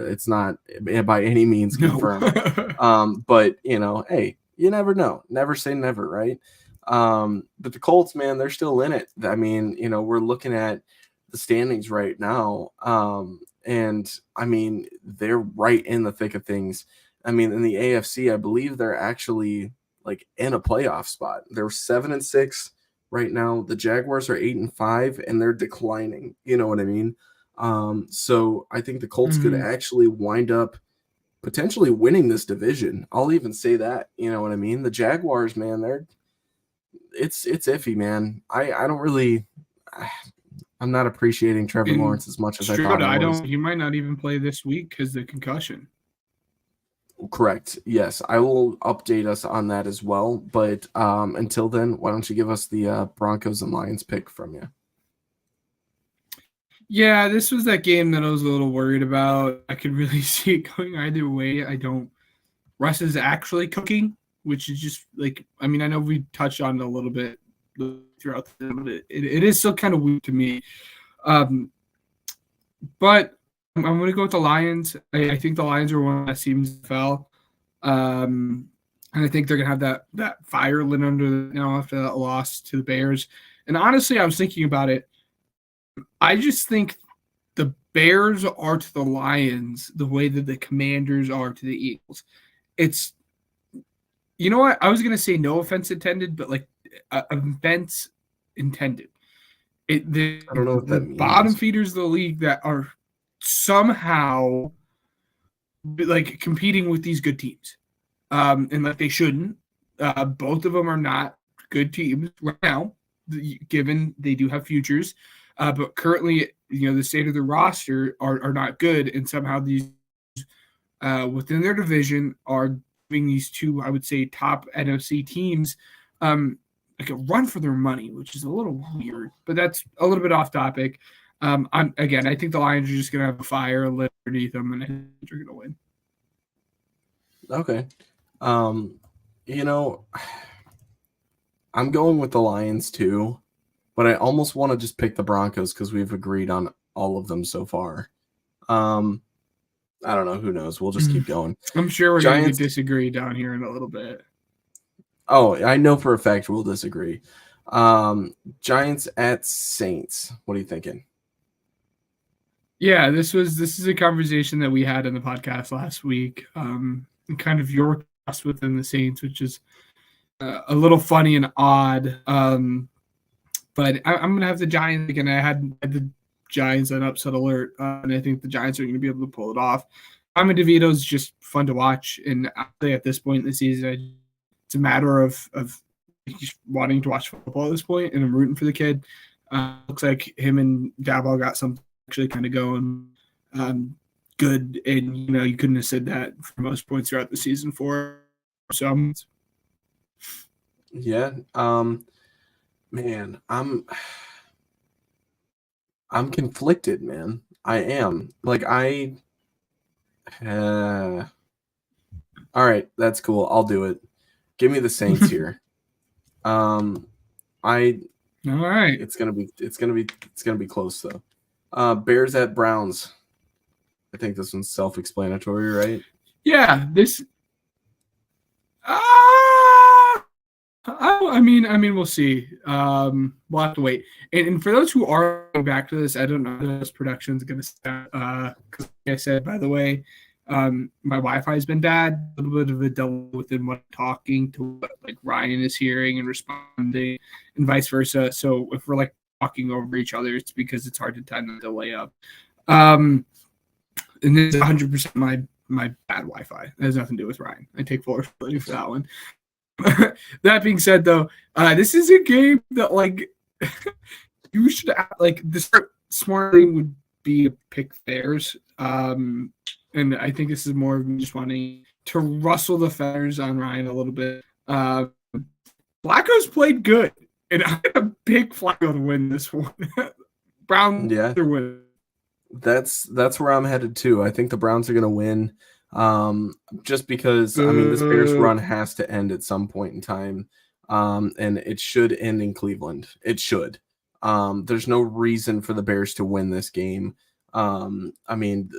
It's not by any means confirmed. No. But hey, you never know. Never say never, right? But the Colts, man, they're still in it. I mean, we're looking at the standings right now. And I mean, they're right in the thick of things. I mean, in the AFC, I believe they're actually like in a playoff spot. They're 7-6 right now. The Jaguars are 8-5, and they're declining. You know what I mean? So I think the Colts could actually wind up potentially winning this division. I'll even say that. You know what I mean? The Jaguars, man, it's iffy, man. I don't really. I'm not appreciating Trevor Lawrence as much as I thought I was. He might not even play this week because the concussion. Correct. Yes, I will update us on that as well. But until then, why don't you give us the Broncos and Lions pick from you? Yeah, this was that game that I was a little worried about. I could really see it going either way. Russ is actually cooking, which is just like, I mean, I know we touched on it a little bit throughout the game, but it is still kind of weak to me. But I'm going to go with the Lions. I think the Lions are one that seems fell. And I think they're going to have that fire lit under now after that loss to the Bears. And honestly, I was thinking about it. I just think the Bears are to the Lions the way that the Commanders are to the Eagles. It's, you know what? I was going to say no offense intended, but like offense intended. I don't know what that means. Bottom feeders of the league that are somehow like competing with these good teams. And like they shouldn't. Both of them are not good teams right now, given they do have futures. But currently, the state of the roster are not good, and somehow these within their division are giving these two, I would say, top NFC teams like a run for their money, which is a little weird, but that's a little bit off topic. I think the Lions are just going to have a fire lit underneath them, and I think they're going to win. Okay. I'm going with the Lions too, but I almost want to just pick the Broncos because we've agreed on all of them so far. I don't know. Who knows? We'll just keep going. I'm sure we're going to disagree down here in a little bit. Oh, I know for a fact we'll disagree. Giants at Saints. What are you thinking? Yeah, this is a conversation that we had in the podcast last week. Kind of your trust within the Saints, which is a little funny and odd. But I'm going to have the Giants again. I had the Giants on upset alert, and I think the Giants are going to be able to pull it off. Tommy DeVito is just fun to watch, and actually at this point in the season, it's a matter of wanting to watch football at this point, and I'm rooting for the kid. Looks like him and Dabo got something actually kind of going good, and you couldn't have said that for most points throughout the season for. So yeah, man, I'm conflicted, man. I am all right, that's cool. I'll do it. Give me the Saints here. All right. It's gonna be close though. Bears at Browns. I think this one's self-explanatory, right? Yeah, this. I mean, we'll see. We'll have to wait. And for those who are going back to this, I don't know how this production's going to start. Because like I said, by the way, my Wi-Fi has been bad. A little bit of a delay within what I'm talking to what like Ryan is hearing and responding, and vice versa. So if we're like talking over each other, it's because it's hard to time the delay up. And this is 100% my bad Wi-Fi. It has nothing to do with Ryan. I take full responsibility for that one. That being said, though, this is a game that like you should the smart thing would be to pick theirs. And I think this is more of me just wanting to rustle the feathers on Ryan a little bit. Flacco's played good, and I'm gonna pick Flacco to win this one. Brown, yeah, win. That's where I'm headed too. I think the Browns are gonna win. Just because I mean this Bears run has to end at some point in time, and it should end in Cleveland. It should. There's no reason for the Bears to win this game. I mean,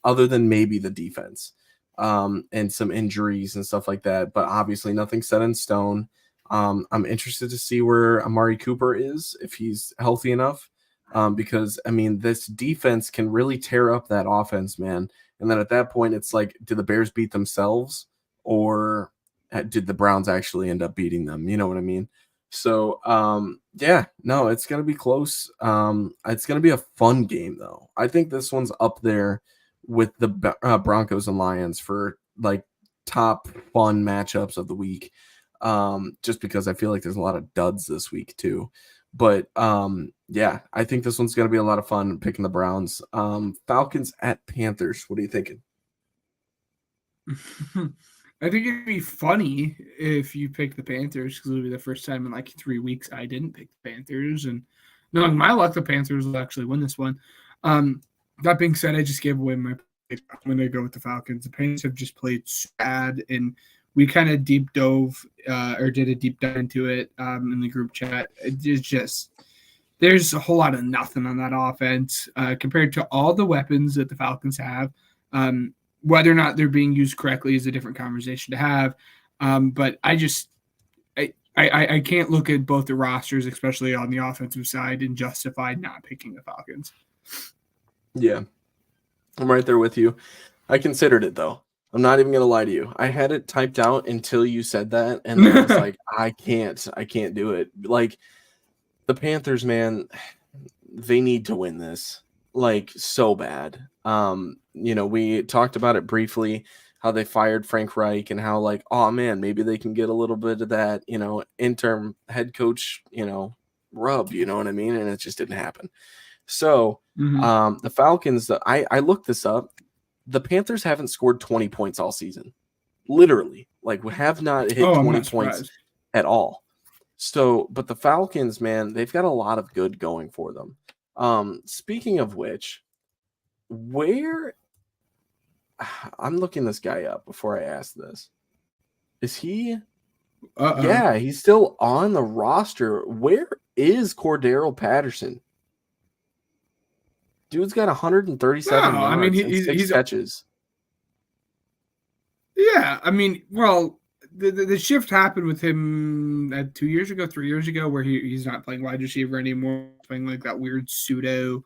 other than maybe the defense, and some injuries and stuff like that. But obviously, nothing's set in stone. I'm interested to see where Amari Cooper is if he's healthy enough, because I mean this defense can really tear up that offense, man. And then at that point, it's like, did the Bears beat themselves, or did the Browns actually end up beating them? You know what I mean? So, yeah, no, it's going to be close. It's going to be a fun game, though. I think this one's up there with the Broncos and Lions for, like, top fun matchups of the week, just because I feel like there's a lot of duds this week, too. But, yeah, I think this one's going to be a lot of fun picking the Browns. Falcons at Panthers. What are you thinking? I think it'd be funny if you pick the Panthers because it'll be the first time in like 3 weeks I didn't pick the Panthers. And knowing my luck, the Panthers will actually win this one. That being said, I just gave away my pick. I'm going to go with the Falcons. The Panthers have just played so bad, and we kind of did a deep dive into it in the group chat. It's just there's a whole lot of nothing on that offense compared to all the weapons that the Falcons have. Whether or not they're being used correctly is a different conversation to have. But I can't look at both the rosters, especially on the offensive side, and justify not picking the Falcons. Yeah, I'm right there with you. I considered it, though. I'm not even going to lie to you. I had it typed out until you said that, and then I was like, I can't do it. Like, the Panthers, man, they need to win this, like, so bad. We talked about it briefly, how they fired Frank Reich and how, like, oh, man, maybe they can get a little bit of that, interim head coach, rub, you know what I mean? And it just didn't happen. So the Falcons, I looked this up. The Panthers haven't scored 20 points all season. Literally. Like, we have not hit 20 points at all. So, but the Falcons, man, they've got a lot of good going for them. Speaking of which, I'm looking this guy up before I ask this. Is he? Yeah, he's still on the roster. Where is Cordero Patterson? Dude's got 137 yards. I mean, he's catches. Yeah, I mean, well, the shift happened with him 2 years ago, 3 years ago, where he's not playing wide receiver anymore, playing like that weird pseudo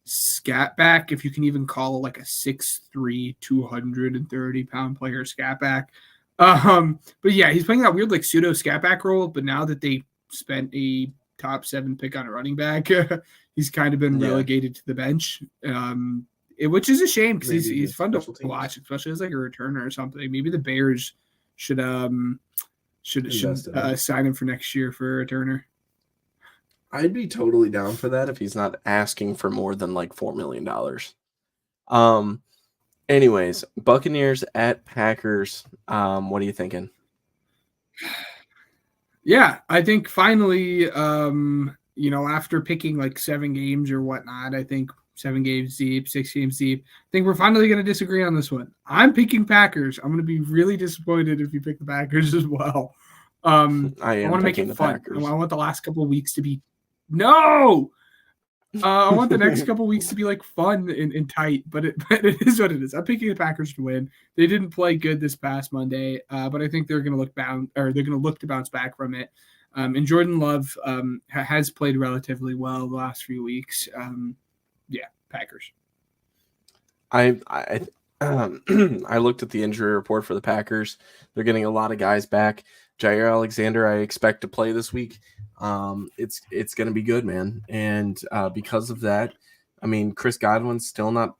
scat back, if you can even call it like a 6'3", 230-pound player scat back. But yeah, he's playing that weird like pseudo scat back role. But now that they spent a top 7 pick on a running back. He's kind of been relegated to the bench, which is a shame because he's fun to watch, especially as like a returner or something. Maybe the Bears should sign him for next year for a returner. I'd be totally down for that if he's not asking for more than like $4 million. Anyways, Buccaneers at Packers. What are you thinking? Yeah, I think finally, after picking like 7 games or whatnot, I think 7 games deep, 6 games deep, I think we're finally going to disagree on this one. I'm picking Packers. I'm going to be really disappointed if you pick the Packers as well. I want to make it fun. I want the last couple of weeks to be I want the next couple of weeks to be like fun and tight, but it is what it is. I'm picking the Packers to win. They didn't play good this past Monday, but I think they're going to look to bounce back from it. And Jordan Love has played relatively well the last few weeks. Packers. I looked at the injury report for the Packers. They're getting a lot of guys back. Jair Alexander, I expect to play this week. It's going to be good, man. And because of that, I mean, Chris Godwin's still not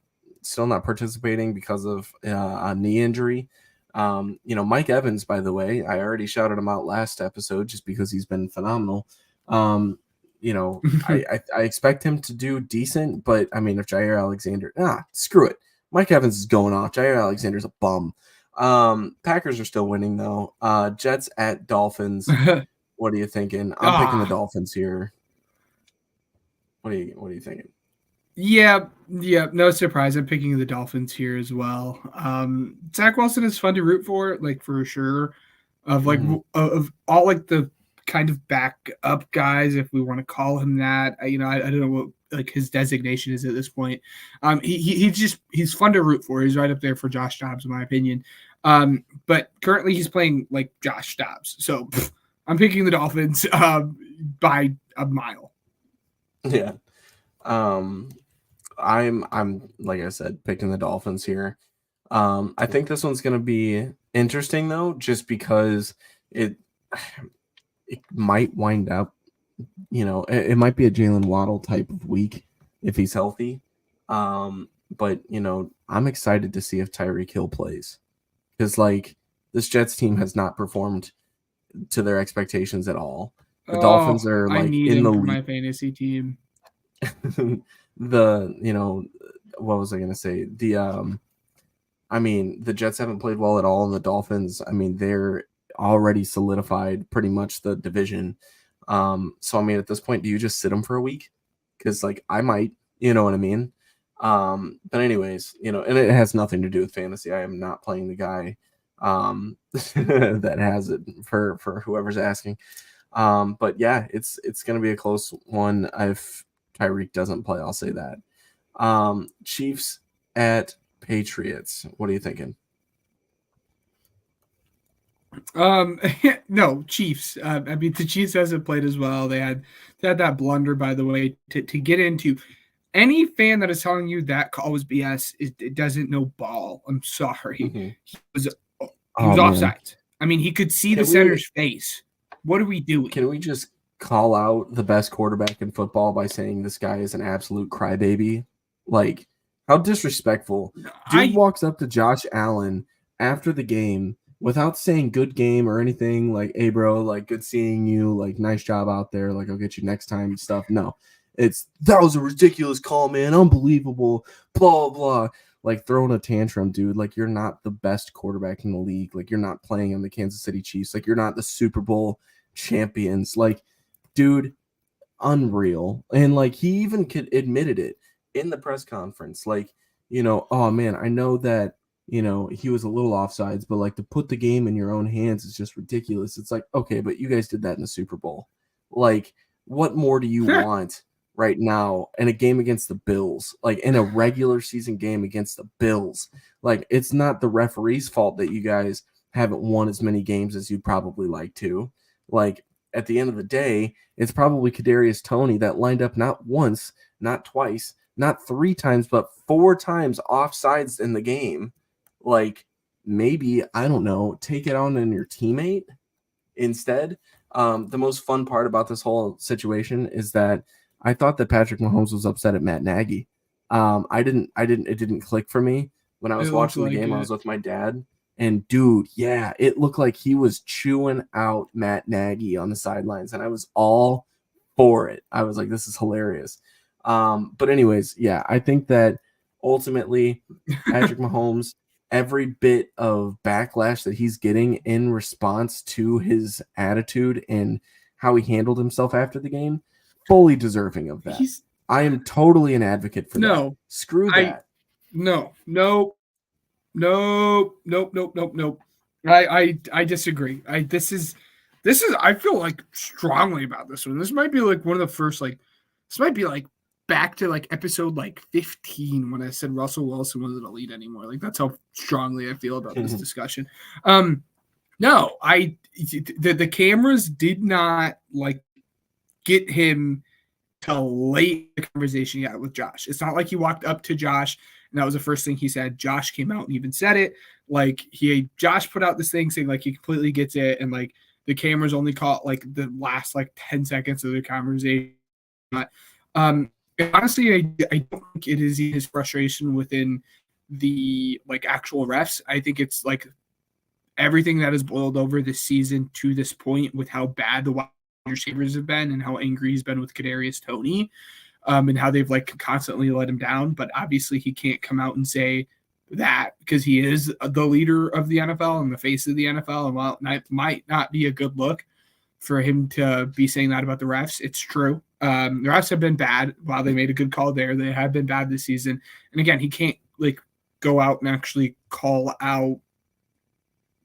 participating because of a knee injury. Mike Evans, by the way, I already shouted him out last episode just because he's been phenomenal. I expect him to do decent, but I mean, if Jair Alexander, screw it. Mike Evans is going off. Jair Alexander's a bum. Packers are still winning though. Jets at Dolphins. What are you thinking? I'm picking the Dolphins here. What are you thinking? Yeah, no surprise. I'm picking the Dolphins here as well. Zach Wilson is fun to root for, like for sure. Of all like the kind of backup guys, if we want to call him that. I don't know what like his designation is at this point. He's fun to root for. He's right up there for Josh Dobbs, in my opinion. But currently he's playing like Josh Dobbs. So I'm picking the Dolphins by a mile. Yeah. I'm like I said, picking the Dolphins here. I think this one's going to be interesting though, just because it might wind up, it might be a Jalen Waddle type of week if he's healthy. But I'm excited to see if Tyreek Hill plays, because like this Jets team has not performed to their expectations at all. The Dolphins are like in the league. My fantasy team. What was I gonna say? The Jets haven't played well at all, and the Dolphins, they're already solidified pretty much the division. So at this point, do you just sit them for a week? Because like I might, you know what I mean? But anyways, and it has nothing to do with fantasy. I am not playing the guy that has it for whoever's asking. But yeah, it's gonna be a close one if Tyreek doesn't play, I'll say that. Chiefs at Patriots. What are you thinking? No, Chiefs. The Chiefs hasn't played as well. They had that blunder, by the way, to get into. Any fan that is telling you that call was BS, it doesn't know ball. I'm sorry. Mm-hmm. He was offside. He could see the center's face. What are we doing? Can we just call out the best quarterback in football by saying this guy is an absolute crybaby? Like, how disrespectful. Dude walks up to Josh Allen after the game without saying good game or anything, like, hey, bro, like, good seeing you, like, nice job out there, like, I'll get you next time stuff. No, that was a ridiculous call, man, unbelievable, blah, blah, like, throwing a tantrum, dude. Like, you're not the best quarterback in the league. Like, you're not playing in the Kansas City Chiefs. Like, you're not the Super Bowl champions. Like, dude, unreal. And, like, he even admitted it in the press conference. Like, oh, man, I know that, he was a little offsides, but like to put the game in your own hands is just ridiculous. It's like, okay, but you guys did that in the Super Bowl. Like, what more do you want right now in a game against the Bills? Like in a regular season game against the Bills. Like, it's not the referee's fault that you guys haven't won as many games as you'd probably like to. Like, at the end of the day, it's probably Kadarius Toney that lined up not once, not twice, not 3 times, but 4 times offsides in the game. Like, maybe, I don't know, take it on in your teammate instead. The most fun part about this whole situation is that I thought that Patrick Mahomes was upset at Matt Nagy. It didn't click for me when I was watching the game. I was with my dad, and dude, yeah, it looked like he was chewing out Matt Nagy on the sidelines, and I was all for it. I was like, this is hilarious. But anyways, yeah, I think that ultimately Patrick Mahomes, every bit of backlash that he's getting in response to his attitude and how he handled himself after the game, fully deserving of that. I am totally an advocate for that. Screw that. Nope. I disagree. I feel like strongly about this one. This might be like one of the first, this might be like back to like episode like 15 when I said Russell Wilson wasn't elite anymore. Like that's how strongly I feel about this discussion. No, the cameras did not like get him to late the conversation yet with Josh. It's not like he walked up to Josh and that was the first thing he said. Josh came out and even said it. Like Josh put out this thing saying like he completely gets it, and like the cameras only caught like the last like 10 seconds of the conversation. Honestly, I don't think it is his frustration within the like actual refs. I think it's like everything that has boiled over this season to this point with how bad the wide receivers have been and how angry he's been with Kadarius Toney, and how they've like constantly let him down. But obviously he can't come out and say that because he is the leader of the NFL and the face of the NFL. And while it might not be a good look for him to be saying that about the refs, it's true. The refs have been bad. While they made a good call there, they have been bad this season. And again, he can't like go out and actually call out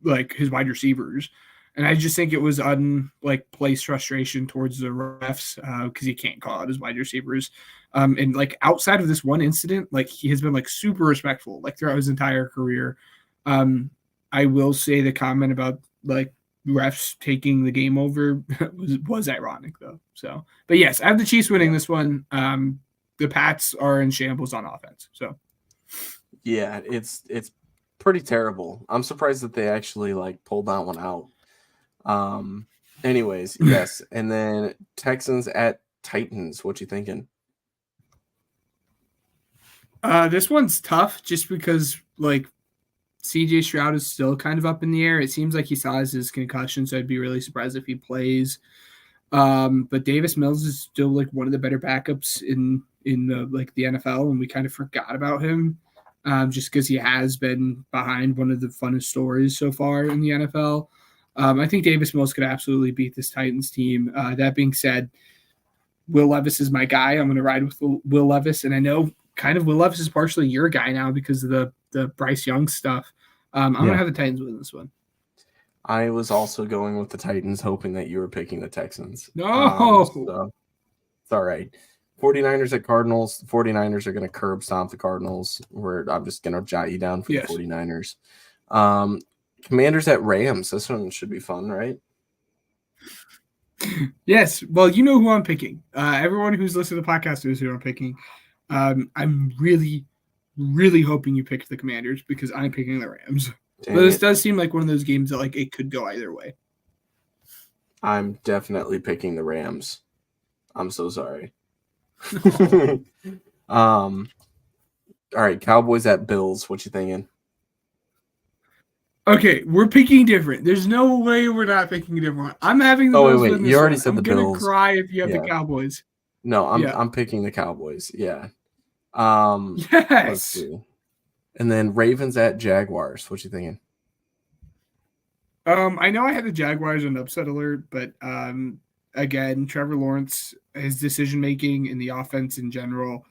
like his wide receivers. And I just think it was placed frustration towards the refs because he can't call out his wide receivers. And like outside of this one incident, like he has been like super respectful like throughout his entire career. I will say the comment about like refs taking the game over was ironic though. So, but yes, I have the Chiefs winning this one. The Pats are in shambles on offense. So, yeah, it's pretty terrible. I'm surprised that they actually like pulled that one out. Anyways, yes, and then Texans at Titans. What you thinking? This one's tough just because like CJ Stroud is still kind of up in the air. It seems like he still has his concussion, so I'd be really surprised if he plays. But Davis Mills is still like one of the better backups in the like the NFL, and we kind of forgot about him just because he has been behind one of the funnest stories so far in the NFL. I think Davis Mills could absolutely beat this Titans team. That being said, Will Levis is my guy. I'm going to ride with Will Levis, and I know kind of Will Levis is partially your guy now because of the Bryce Young stuff. I'm going to have the Titans win this one. I was also going with the Titans, hoping that you were picking the Texans. No! So it's all right. 49ers at Cardinals. The 49ers are going to curb stomp the Cardinals. I'm just going to jot you down for the 49ers. Commanders at Rams. This one should be fun, right? Yes. Well, you know who I'm picking. Everyone who's listening to the podcast knows who I'm picking. I'm really, really hoping you picked the Commanders because I'm picking the Rams. But this does seem like one of those games that like it could go either way. I'm definitely picking the Rams. I'm so sorry. All right, Cowboys at Bills. What you thinking? Okay, we're picking different. There's no way we're not picking different. I'm having the Bills win this you already one. said the Bills. I'm gonna cry if you have the Cowboys. No, I'm picking the Cowboys. Yeah. Yes. Let's see. And then Ravens at Jaguars. What you thinking? I know I had the Jaguars on upset alert, but again, Trevor Lawrence, his decision making in the offense in general,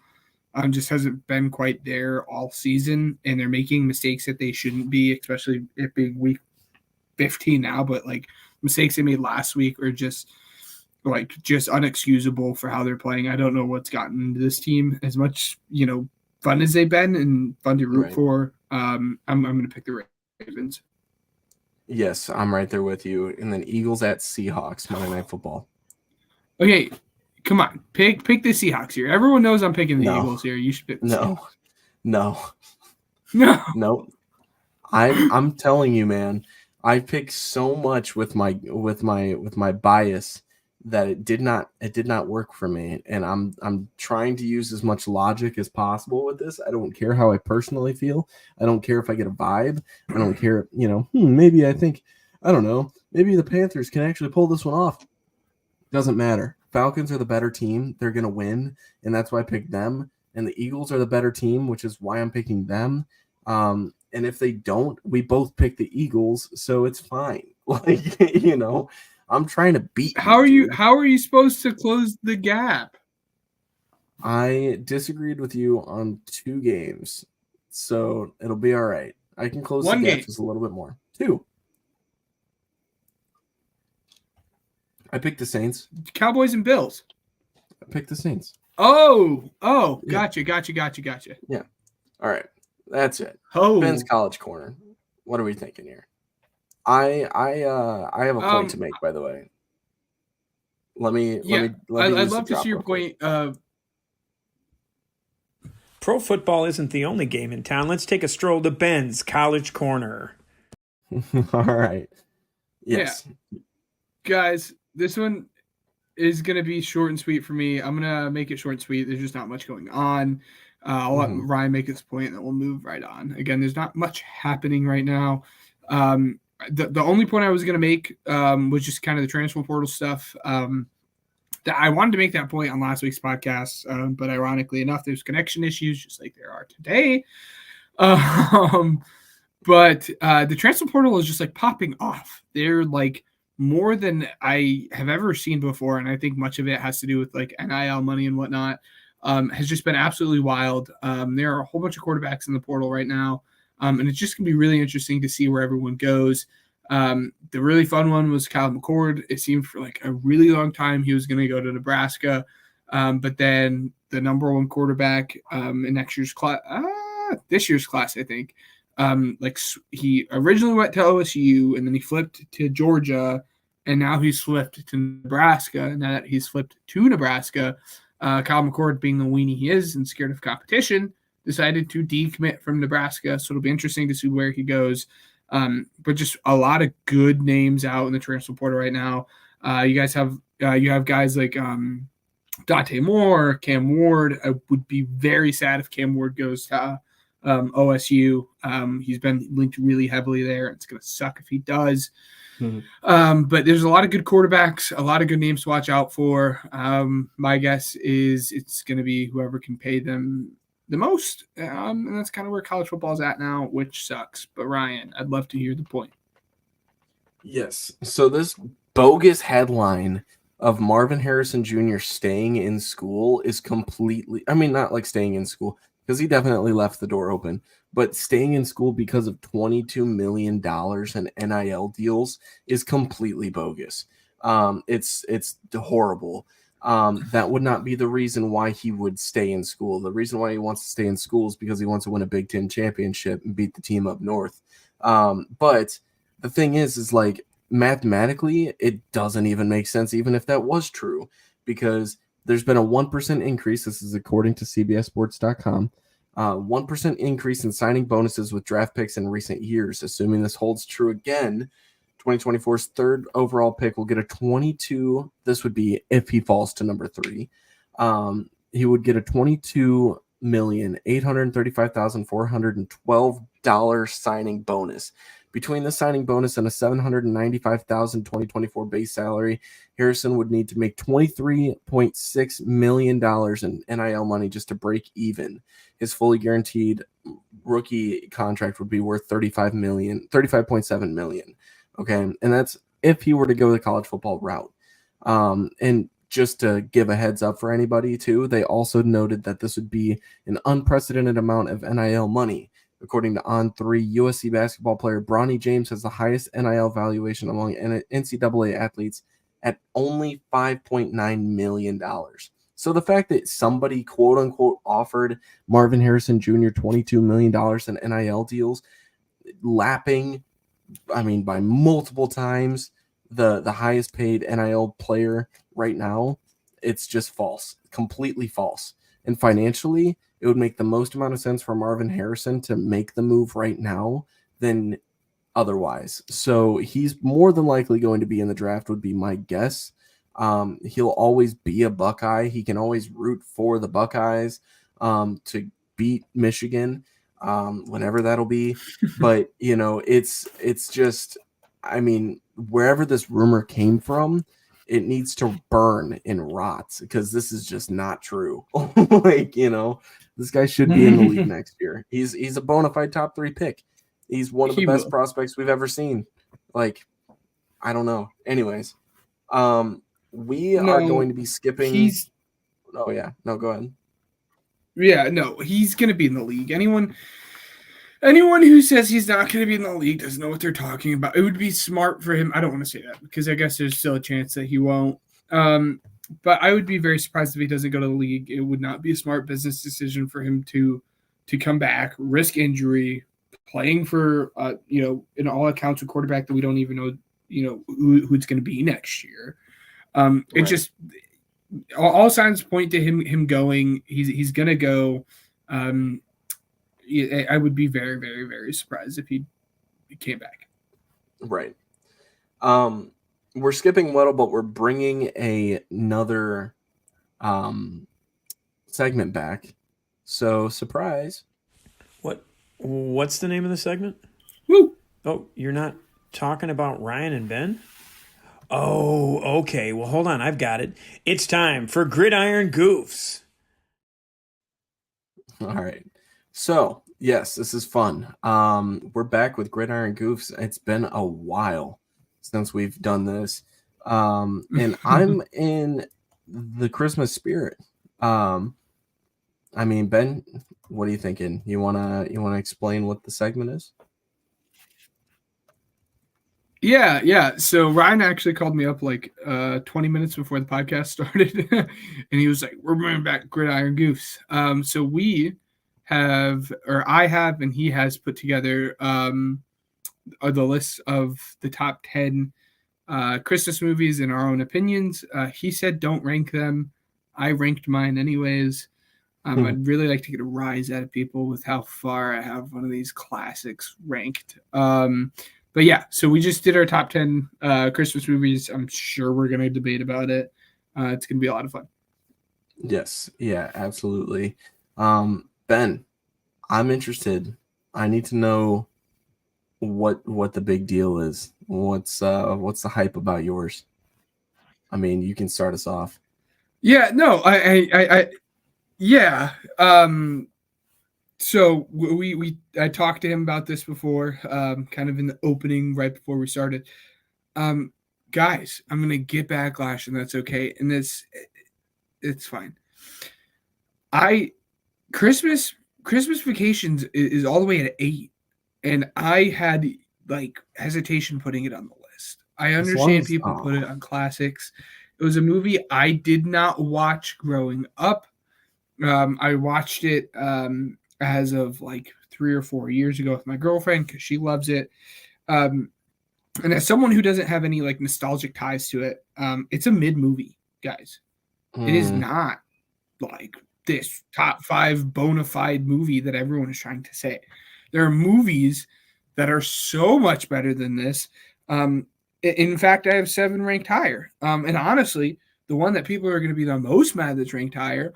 just hasn't been quite there all season, and they're making mistakes that they shouldn't be, especially it being week 15 now. But like mistakes they made last week are just unexcusable for how they're playing. I don't know what's gotten this team as much, fun as they've been and fun to root for. I'm going to pick the Ravens. Yes, I'm right there with you. And then Eagles at Seahawks, Monday Night Football. Okay, come on. Pick the Seahawks here. Everyone knows I'm picking the Eagles here. You should pick the Seahawks. No. I'm telling you, man. I picked so much with my bias that it did not work for me, and I'm trying to use as much logic as possible with this. I don't care how I personally feel. I don't care if I get a vibe. I don't care, maybe I think, I don't know, maybe the Panthers can actually pull this one off. Doesn't matter. Falcons are the better team. They're going to win, and that's why I picked them. And the Eagles are the better team, which is why I'm picking them. And if they don't, we both pick the Eagles, so it's fine. Like, I'm trying to beat. How are you supposed to close the gap? I disagreed with you on 2 games, so it'll be all right. I can close the gap just a little bit more. 2. I picked the Saints. Cowboys and Bills. I picked the Saints. Oh, Yeah. gotcha. Yeah. All right. That's it. Oh, Ben's College Corner. What are we thinking here? I have a point to make, by the way. I'd love to see your point. Pro football isn't the only game in town. Let's take a stroll to Ben's College Corner. All right. Yes. Yeah. Guys, this one is going to be short and sweet for me. I'm going to make it short and sweet. There's just not much going on. I'll let Ryan make his point, and then we'll move right on. Again, there's not much happening right now. The only point I was going to make was just kind of the transfer portal stuff. That I wanted to make that point on last week's podcast, but ironically enough, there's connection issues just like there are today. But the transfer portal is just like popping off. They're like more than I have ever seen before, and I think much of it has to do with like NIL money and whatnot. Has just been absolutely wild. There are a whole bunch of quarterbacks in the portal right now, and it's just going to be really interesting to see where everyone goes. The really fun one was Kyle McCord. It seemed for like a really long time he was going to go to Nebraska, but then the number 1 quarterback in this year's class, I think, he originally went to OSU and then he flipped to Georgia, and now he's flipped to Nebraska. And now that he's flipped to Nebraska, Kyle McCord, being the weenie he is and scared of competition, decided to decommit from Nebraska. So it'll be interesting to see where he goes. But just a lot of good names out in the transfer portal right now. You guys have guys like Dante Moore, Cam Ward. I would be very sad if Cam Ward goes to OSU. He's been linked really heavily there. It's going to suck if he does. But there's a lot of good quarterbacks, a lot of good names to watch out for. My guess is it's going to be whoever can pay them the most. And that's kind of where college football is at now, which sucks. But Ryan, I'd love to hear the point. Yes. So this bogus headline of Marvin Harrison Jr. staying in school is completely, not like staying in school, because he definitely left the door open, but staying in school because of $22 million in NIL deals is completely bogus. It's horrible. That would not be the reason why he would stay in school. The reason why he wants to stay in school is because he wants to win a Big Ten championship and beat the team up north. But the thing is like mathematically, it doesn't even make sense, even if that was true, because there's been a 1% increase. This is according to CBSSports.com. 1% increase in signing bonuses with draft picks in recent years. Assuming this holds true again, 2024's 3rd overall pick will get a 22. This would be if he falls to number 3. He would get a $22,835,412 signing bonus. Between the signing bonus and a $795,000 2024 base salary, Harrison would need to make $23.6 million in NIL money just to break even. His fully guaranteed rookie contract would be worth $35.7 million. Okay, and that's if he were to go the college football route. And just to give a heads up for anybody too, they also noted that this would be an unprecedented amount of NIL money. According to On3, USC basketball player Bronny James has the highest NIL valuation among NCAA athletes at only $5.9 million. So the fact that somebody, quote unquote, offered Marvin Harrison Jr. $22 million in NIL deals, lapping, by multiple times the highest paid NIL player right now, it's just false, completely false. And financially, it would make the most amount of sense for Marvin Harrison to make the move right now than otherwise. So he's more than likely going to be in the draft, would be my guess. He'll always be a Buckeye. He can always root for the Buckeyes to beat Michigan, whenever that'll be. But, it's just, I mean, wherever this rumor came from, it needs to burn and rot, because this is just not true. This guy should be in the league next year. He's a bona fide top 3 pick. He's one of the best prospects we've ever seen. I don't know. Anyways, we are going to be skipping. Oh yeah, no, go ahead. Yeah, no, he's going to be in the league. Anyone who says he's not going to be in the league doesn't know what they're talking about. It would be smart for him. I don't want to say that, because I guess there's still a chance that he won't. But I would be very surprised if he doesn't go to the league. It would not be a smart business decision for him to come back, risk injury, playing for, in all accounts, a quarterback that we don't even know, who it's going to be next year. It just, all signs point to him going. He's going to go. I would be very, very, very surprised if he came back. Right. We're skipping Weddle, but we're bringing another segment back. So, surprise. What's the name of the segment? Woo! Oh, you're not talking about Ryan and Ben? Oh, okay. Well, hold on. I've got it. It's time for Gridiron Goofs. All right. So, yes, this is fun. We're back with Gridiron Goofs. It's been a while since we've done this. And I'm in the Christmas spirit. Ben, what are you thinking? You wanna explain what the segment is? Yeah. So Ryan actually called me up 20 minutes before the podcast started, and he was like, "We're bringing back Gridiron Goofs." So I have, and he has put together the list of the top 10 Christmas movies in our own opinions. He said don't rank them. I ranked mine anyways. I'd really like to get a rise out of people with how far I have one of these classics ranked. But yeah, so we just did our top 10 Christmas movies. I'm sure we're going to debate about it. It's going to be a lot of fun. Yes. Yeah, absolutely. Ben, I'm interested. I need to know what the big deal is. What's the hype about yours? I mean, you can start us off. Yeah, no, yeah. So I talked to him about this before, kind of in the opening right before we started. Guys, I'm gonna get backlash, and that's okay. And it's fine. Christmas Vacations is all the way at 8, and I had hesitation putting it on the list. I understand people put it on classics. It was a movie I did not watch growing up. I watched it as of 3 or 4 years ago with my girlfriend because she loves it. And as someone who doesn't have any nostalgic ties to it, it's a mid movie, guys. It is not this top 5 bona fide movie that everyone is trying to say. There are movies that are so much better than this. In fact, I have 7 ranked higher. And honestly, the one that people are going to be the most mad that's ranked higher,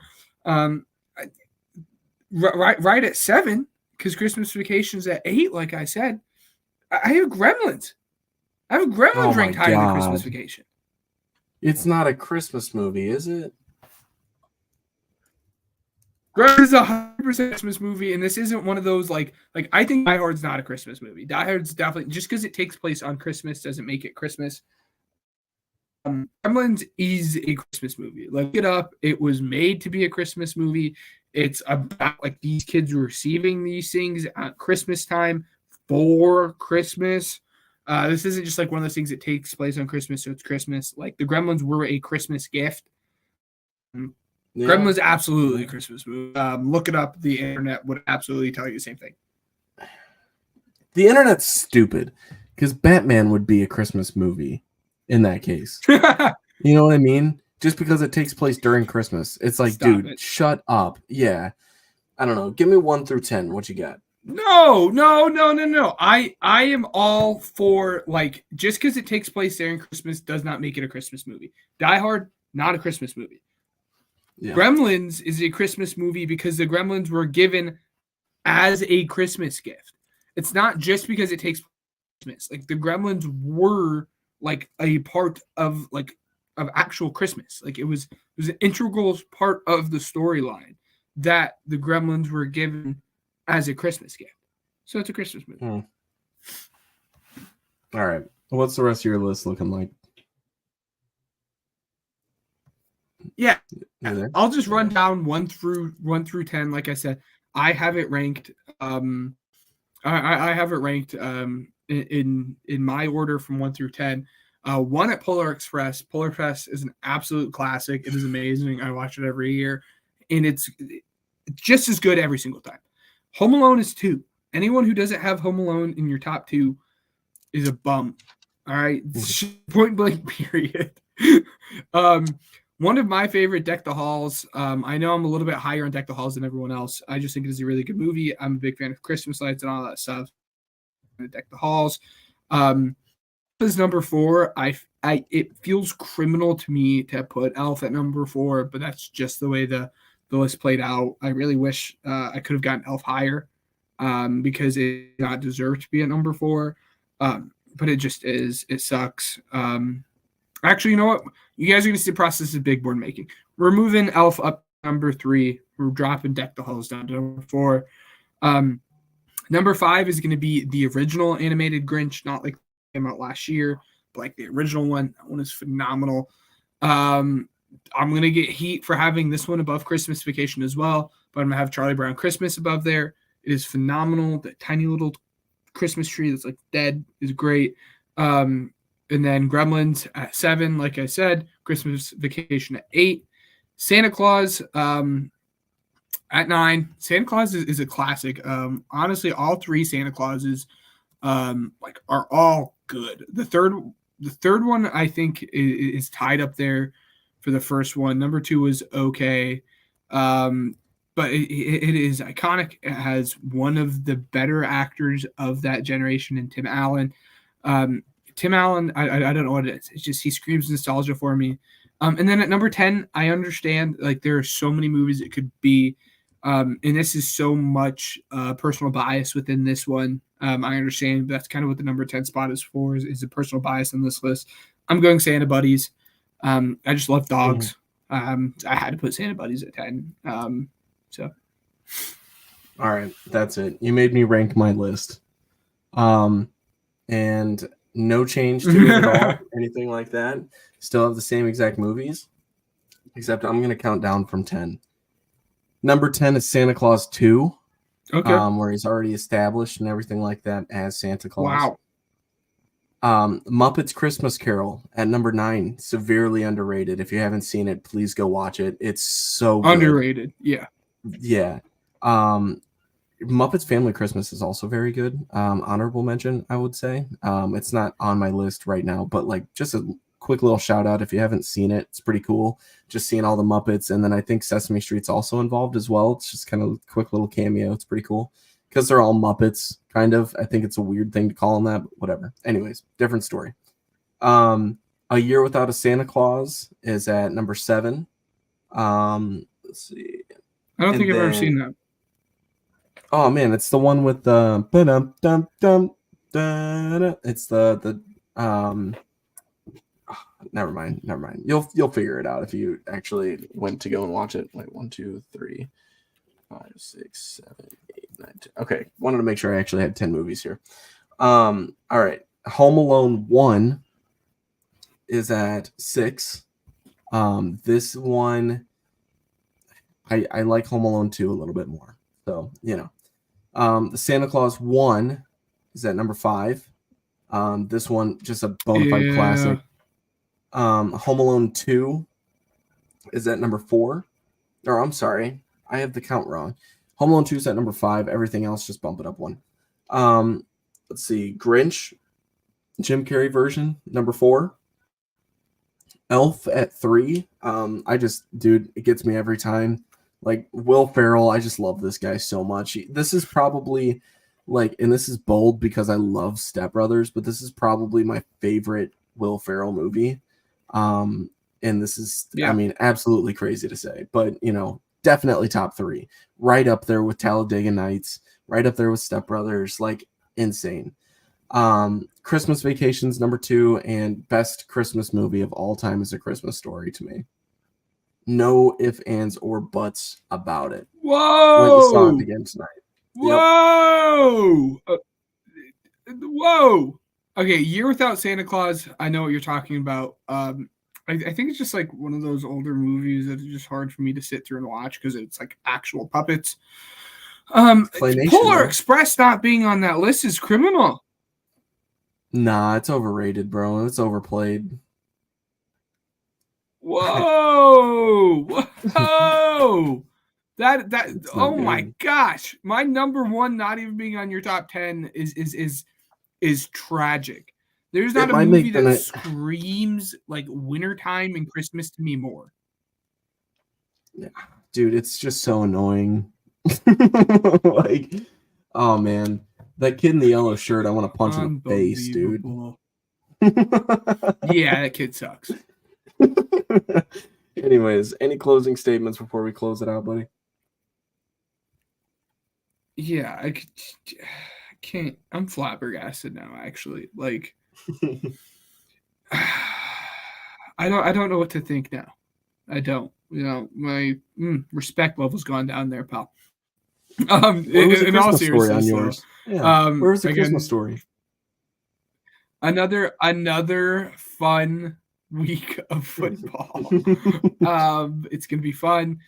right at 7, because Christmas Vacation's at 8, like I said, I have Gremlins. I have Gremlins ranked higher than Christmas Vacation. It's not a Christmas movie, is it? Gremlins is 100% Christmas movie, and this isn't one of those I think Die Hard's not a Christmas movie. Die Hard's definitely, just because it takes place on Christmas doesn't make it Christmas. Gremlins is a Christmas movie. Look it up. It was made to be a Christmas movie. It's about these kids receiving these things at Christmas time for Christmas. This isn't just one of those things that takes place on Christmas, so it's Christmas. The Gremlins were a Christmas gift. Yeah. Gremlins absolutely a Christmas movie. Look it up. The internet would absolutely tell you the same thing. The internet's stupid because Batman would be a Christmas movie in that case. You know what I mean? Just because it takes place during Christmas. It's Stop dude, shut up. Yeah. I don't know. Give me 1 through 10. What you got? No. I am all for, like, just because it takes place during Christmas does not make it a Christmas movie. Die Hard, not a Christmas movie. Yeah. Gremlins is a Christmas movie because the Gremlins were given as a Christmas gift. It's not just because it takes Christmas. Like, the Gremlins were like a part of actual Christmas. Like, it was an integral part of the storyline that the Gremlins were given as a Christmas gift. So it's a Christmas movie. All right. What's the rest of your list looking like? Yeah. I'll just run down 1 through 10. Like I said, I have it ranked. I have it ranked in my order from 1 through 10. 1 at Polar Express. Polar Express is an absolute classic. It is amazing. I watch it every year, and it's just as good every single time. Home Alone is 2. Anyone who doesn't have Home Alone in your top 2 is a bum. All right, point blank. Period. One of my favorite, Deck the Halls. I know I'm a little bit higher on Deck the Halls than everyone else. I just think it is a really good movie. I'm a big fan of Christmas lights and all that stuff. Deck the Halls. Is number 4. It feels criminal to me to put Elf at number 4, but that's just the way the list played out. I really wish I could have gotten Elf higher because it did not deserve to be at number 4. But it just is. It sucks. Actually, you know what? You guys are going to see the process of big board making. We're moving Elf up to number 3. We're dropping Deck the Halls down to number 4. Number 5 is going to be the original animated Grinch, not like came out last year, but like the original one. That one is phenomenal. I'm going to get heat for having this one above Christmas Vacation as well, but I'm going to have Charlie Brown Christmas above there. It is phenomenal. The tiny little Christmas tree that's like dead is great. And then Gremlins at 7, like I said, Christmas Vacation at 8, Santa Claus at 9. Santa Claus is a classic. Honestly, all 3 Santa Clauses are all good. The third one I think is tied up there for the first one. Number 2 was okay, but it is iconic. It has one of the better actors of that generation in Tim Allen. Tim Allen, I don't know what it is. It's just he screams nostalgia for me. And then at number 10, I understand like there are so many movies it could be, and this is so much personal bias within this one. I understand that's kind of what the number 10 spot is for, is a personal bias in this list. I'm going Santa Buddies. I just love dogs. I had to put Santa Buddies at 10. So. All right, that's it. You made me rank my list. And no change to it at all, anything like that. Still have the same exact movies, except I'm going to count down from 10. Number 10 is Santa Claus 2, where he's already established and everything like that as Santa Claus. Wow. Muppets Christmas Carol at number 9, severely underrated. If you haven't seen it, please go watch it. It's so good. Underrated, yeah. Yeah. Muppets Family Christmas is also very good. Honorable mention, I would say. It's not on my list right now, but like just a quick little shout out if you haven't seen it. It's pretty cool. Just seeing all the Muppets, and then I think Sesame Street's also involved as well. It's just kind of a quick little cameo. It's pretty cool because they're all Muppets, kind of. I think it's a weird thing to call them that, but whatever. Anyways, different story. A Year Without a Santa Claus is at number 7. Let's see. I don't think I've ever seen that. Oh man, it's the one with the it's the never mind. You'll figure it out if you actually went to go and watch it. Like 1, 2, 3, 5, 6, 7, 8, 9, 10. Okay, wanted to make sure I actually had 10 movies here. All right, Home Alone 1 is at 6. This one I like Home Alone 2 a little bit more. So, you know. The Santa Claus 1 is at number 5. This one, just a bona fide classic. Home Alone 2 is at number 4. Or, I'm sorry. I have the count wrong. Home Alone 2 is at number 5. Everything else, just bump it up 1. Let's see. Grinch, Jim Carrey version, number 4. Elf at 3. Dude, it gets me every time. Like Will Ferrell, I just love this guy so much. This is probably like, and this is bold because I love Step Brothers, but this is probably my favorite Will Ferrell movie. And this is, I mean, absolutely crazy to say, but definitely top 3, right up there with Talladega Nights, right up there with Step Brothers, like insane. Christmas Vacation's number 2, and best Christmas movie of all time is A Christmas Story to me. No ifs, ands, or buts about it. Whoa! Went and saw it again tonight. Whoa! Whoa! Okay, Year Without Santa Claus. I know what you're talking about. I think it's just like one of those older movies that is just hard for me to sit through and watch because it's like actual puppets. Polar Express not being on that list is criminal. Nah, it's overrated, bro. It's overplayed. Whoa! Whoa! That oh my gosh. My number 1 not even being on your top 10 is tragic. There's not a movie that screams like wintertime and Christmas to me more. Yeah. Dude, it's just so annoying. Like, oh man. That kid in the yellow shirt, I want to punch him in the face, dude. Yeah, that kid sucks. Anyways, any closing statements before we close it out, buddy? Yeah, I can't. I'm flabbergasted now, actually. Like, I don't know what to think now. I don't. My respect level's gone down there, pal. In all seriousness, on yours? Yeah. Where's the Christmas Story? Another fun week of football. It's gonna be fun.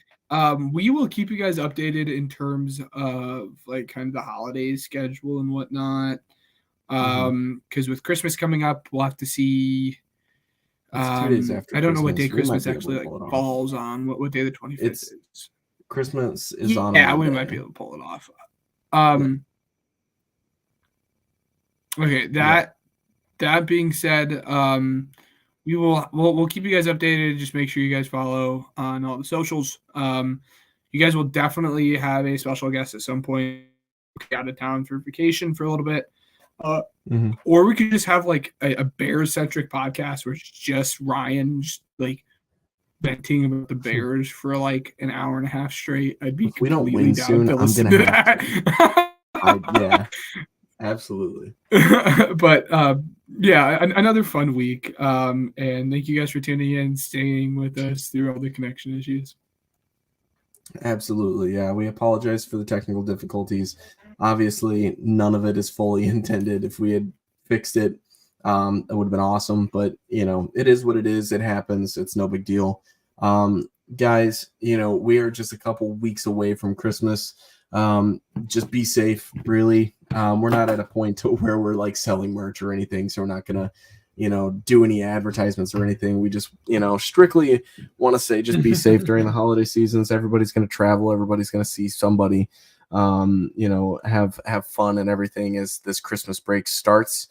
We will keep you guys updated in terms of like kind of the holiday schedule and whatnot. Because with Christmas coming up, we'll have to see. 2 days after I don't know what day Christmas. Christmas actually like falls on. What day the 25th is? Christmas is on. Yeah, we might be able to pull it off. Okay, that being said, we'll keep you guys updated. Just make sure you guys follow on all the socials. You guys will definitely have a special guest at some point out of town for vacation for a little bit. Or we could just have like a Bears centric podcast where it's just Ryan just like venting about the Bears for like an hour and a half straight. I'd be if we don't win soon, I'm gonna have to. Yeah, absolutely. But yeah, another fun week. And thank you guys for tuning in, staying with us through all the connection issues. Absolutely. Yeah, we apologize for the technical difficulties. Obviously, none of it is fully intended. If we had fixed it, it would have been awesome. But, it is what it is. It happens. It's no big deal. Guys, we are just a couple weeks away from Christmas. Just be safe, really. We're not at a point to where we're like selling merch or anything, so we're not going to, do any advertisements or anything. We just, strictly want to say just be safe during the holiday seasons. Everybody's going to travel. Everybody's going to see somebody. Have fun and everything as this Christmas break starts.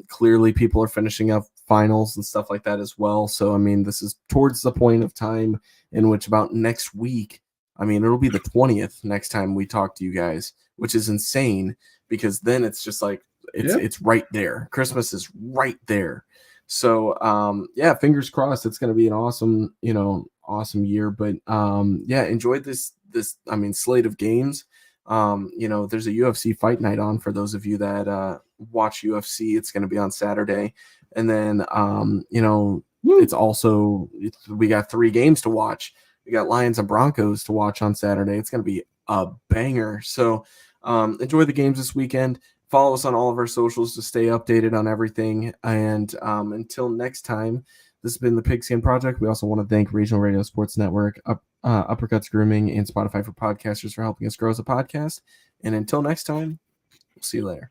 Clearly people are finishing up finals and stuff like that as well. So, this is towards the point of time in which about next week, it'll be the 20th next time we talk to you guys, which is insane because then it's just like, it's right there. Christmas is right there. So, fingers crossed. It's going to be an awesome, awesome year, but, enjoy this, slate of games. There's a UFC fight night on for those of you that, watch UFC. It's going to be on Saturday. And then, it's also, we got 3 games to watch. We got Lions and Broncos to watch on Saturday. It's going to be a banger. So, enjoy the games this weekend. Follow us on all of our socials to stay updated on everything. And until next time, this has been the Pigskin Project. We also want to thank Regional Radio Sports Network, Uppercuts Grooming, and Spotify for Podcasters for helping us grow as a podcast. And until next time, we'll see you later.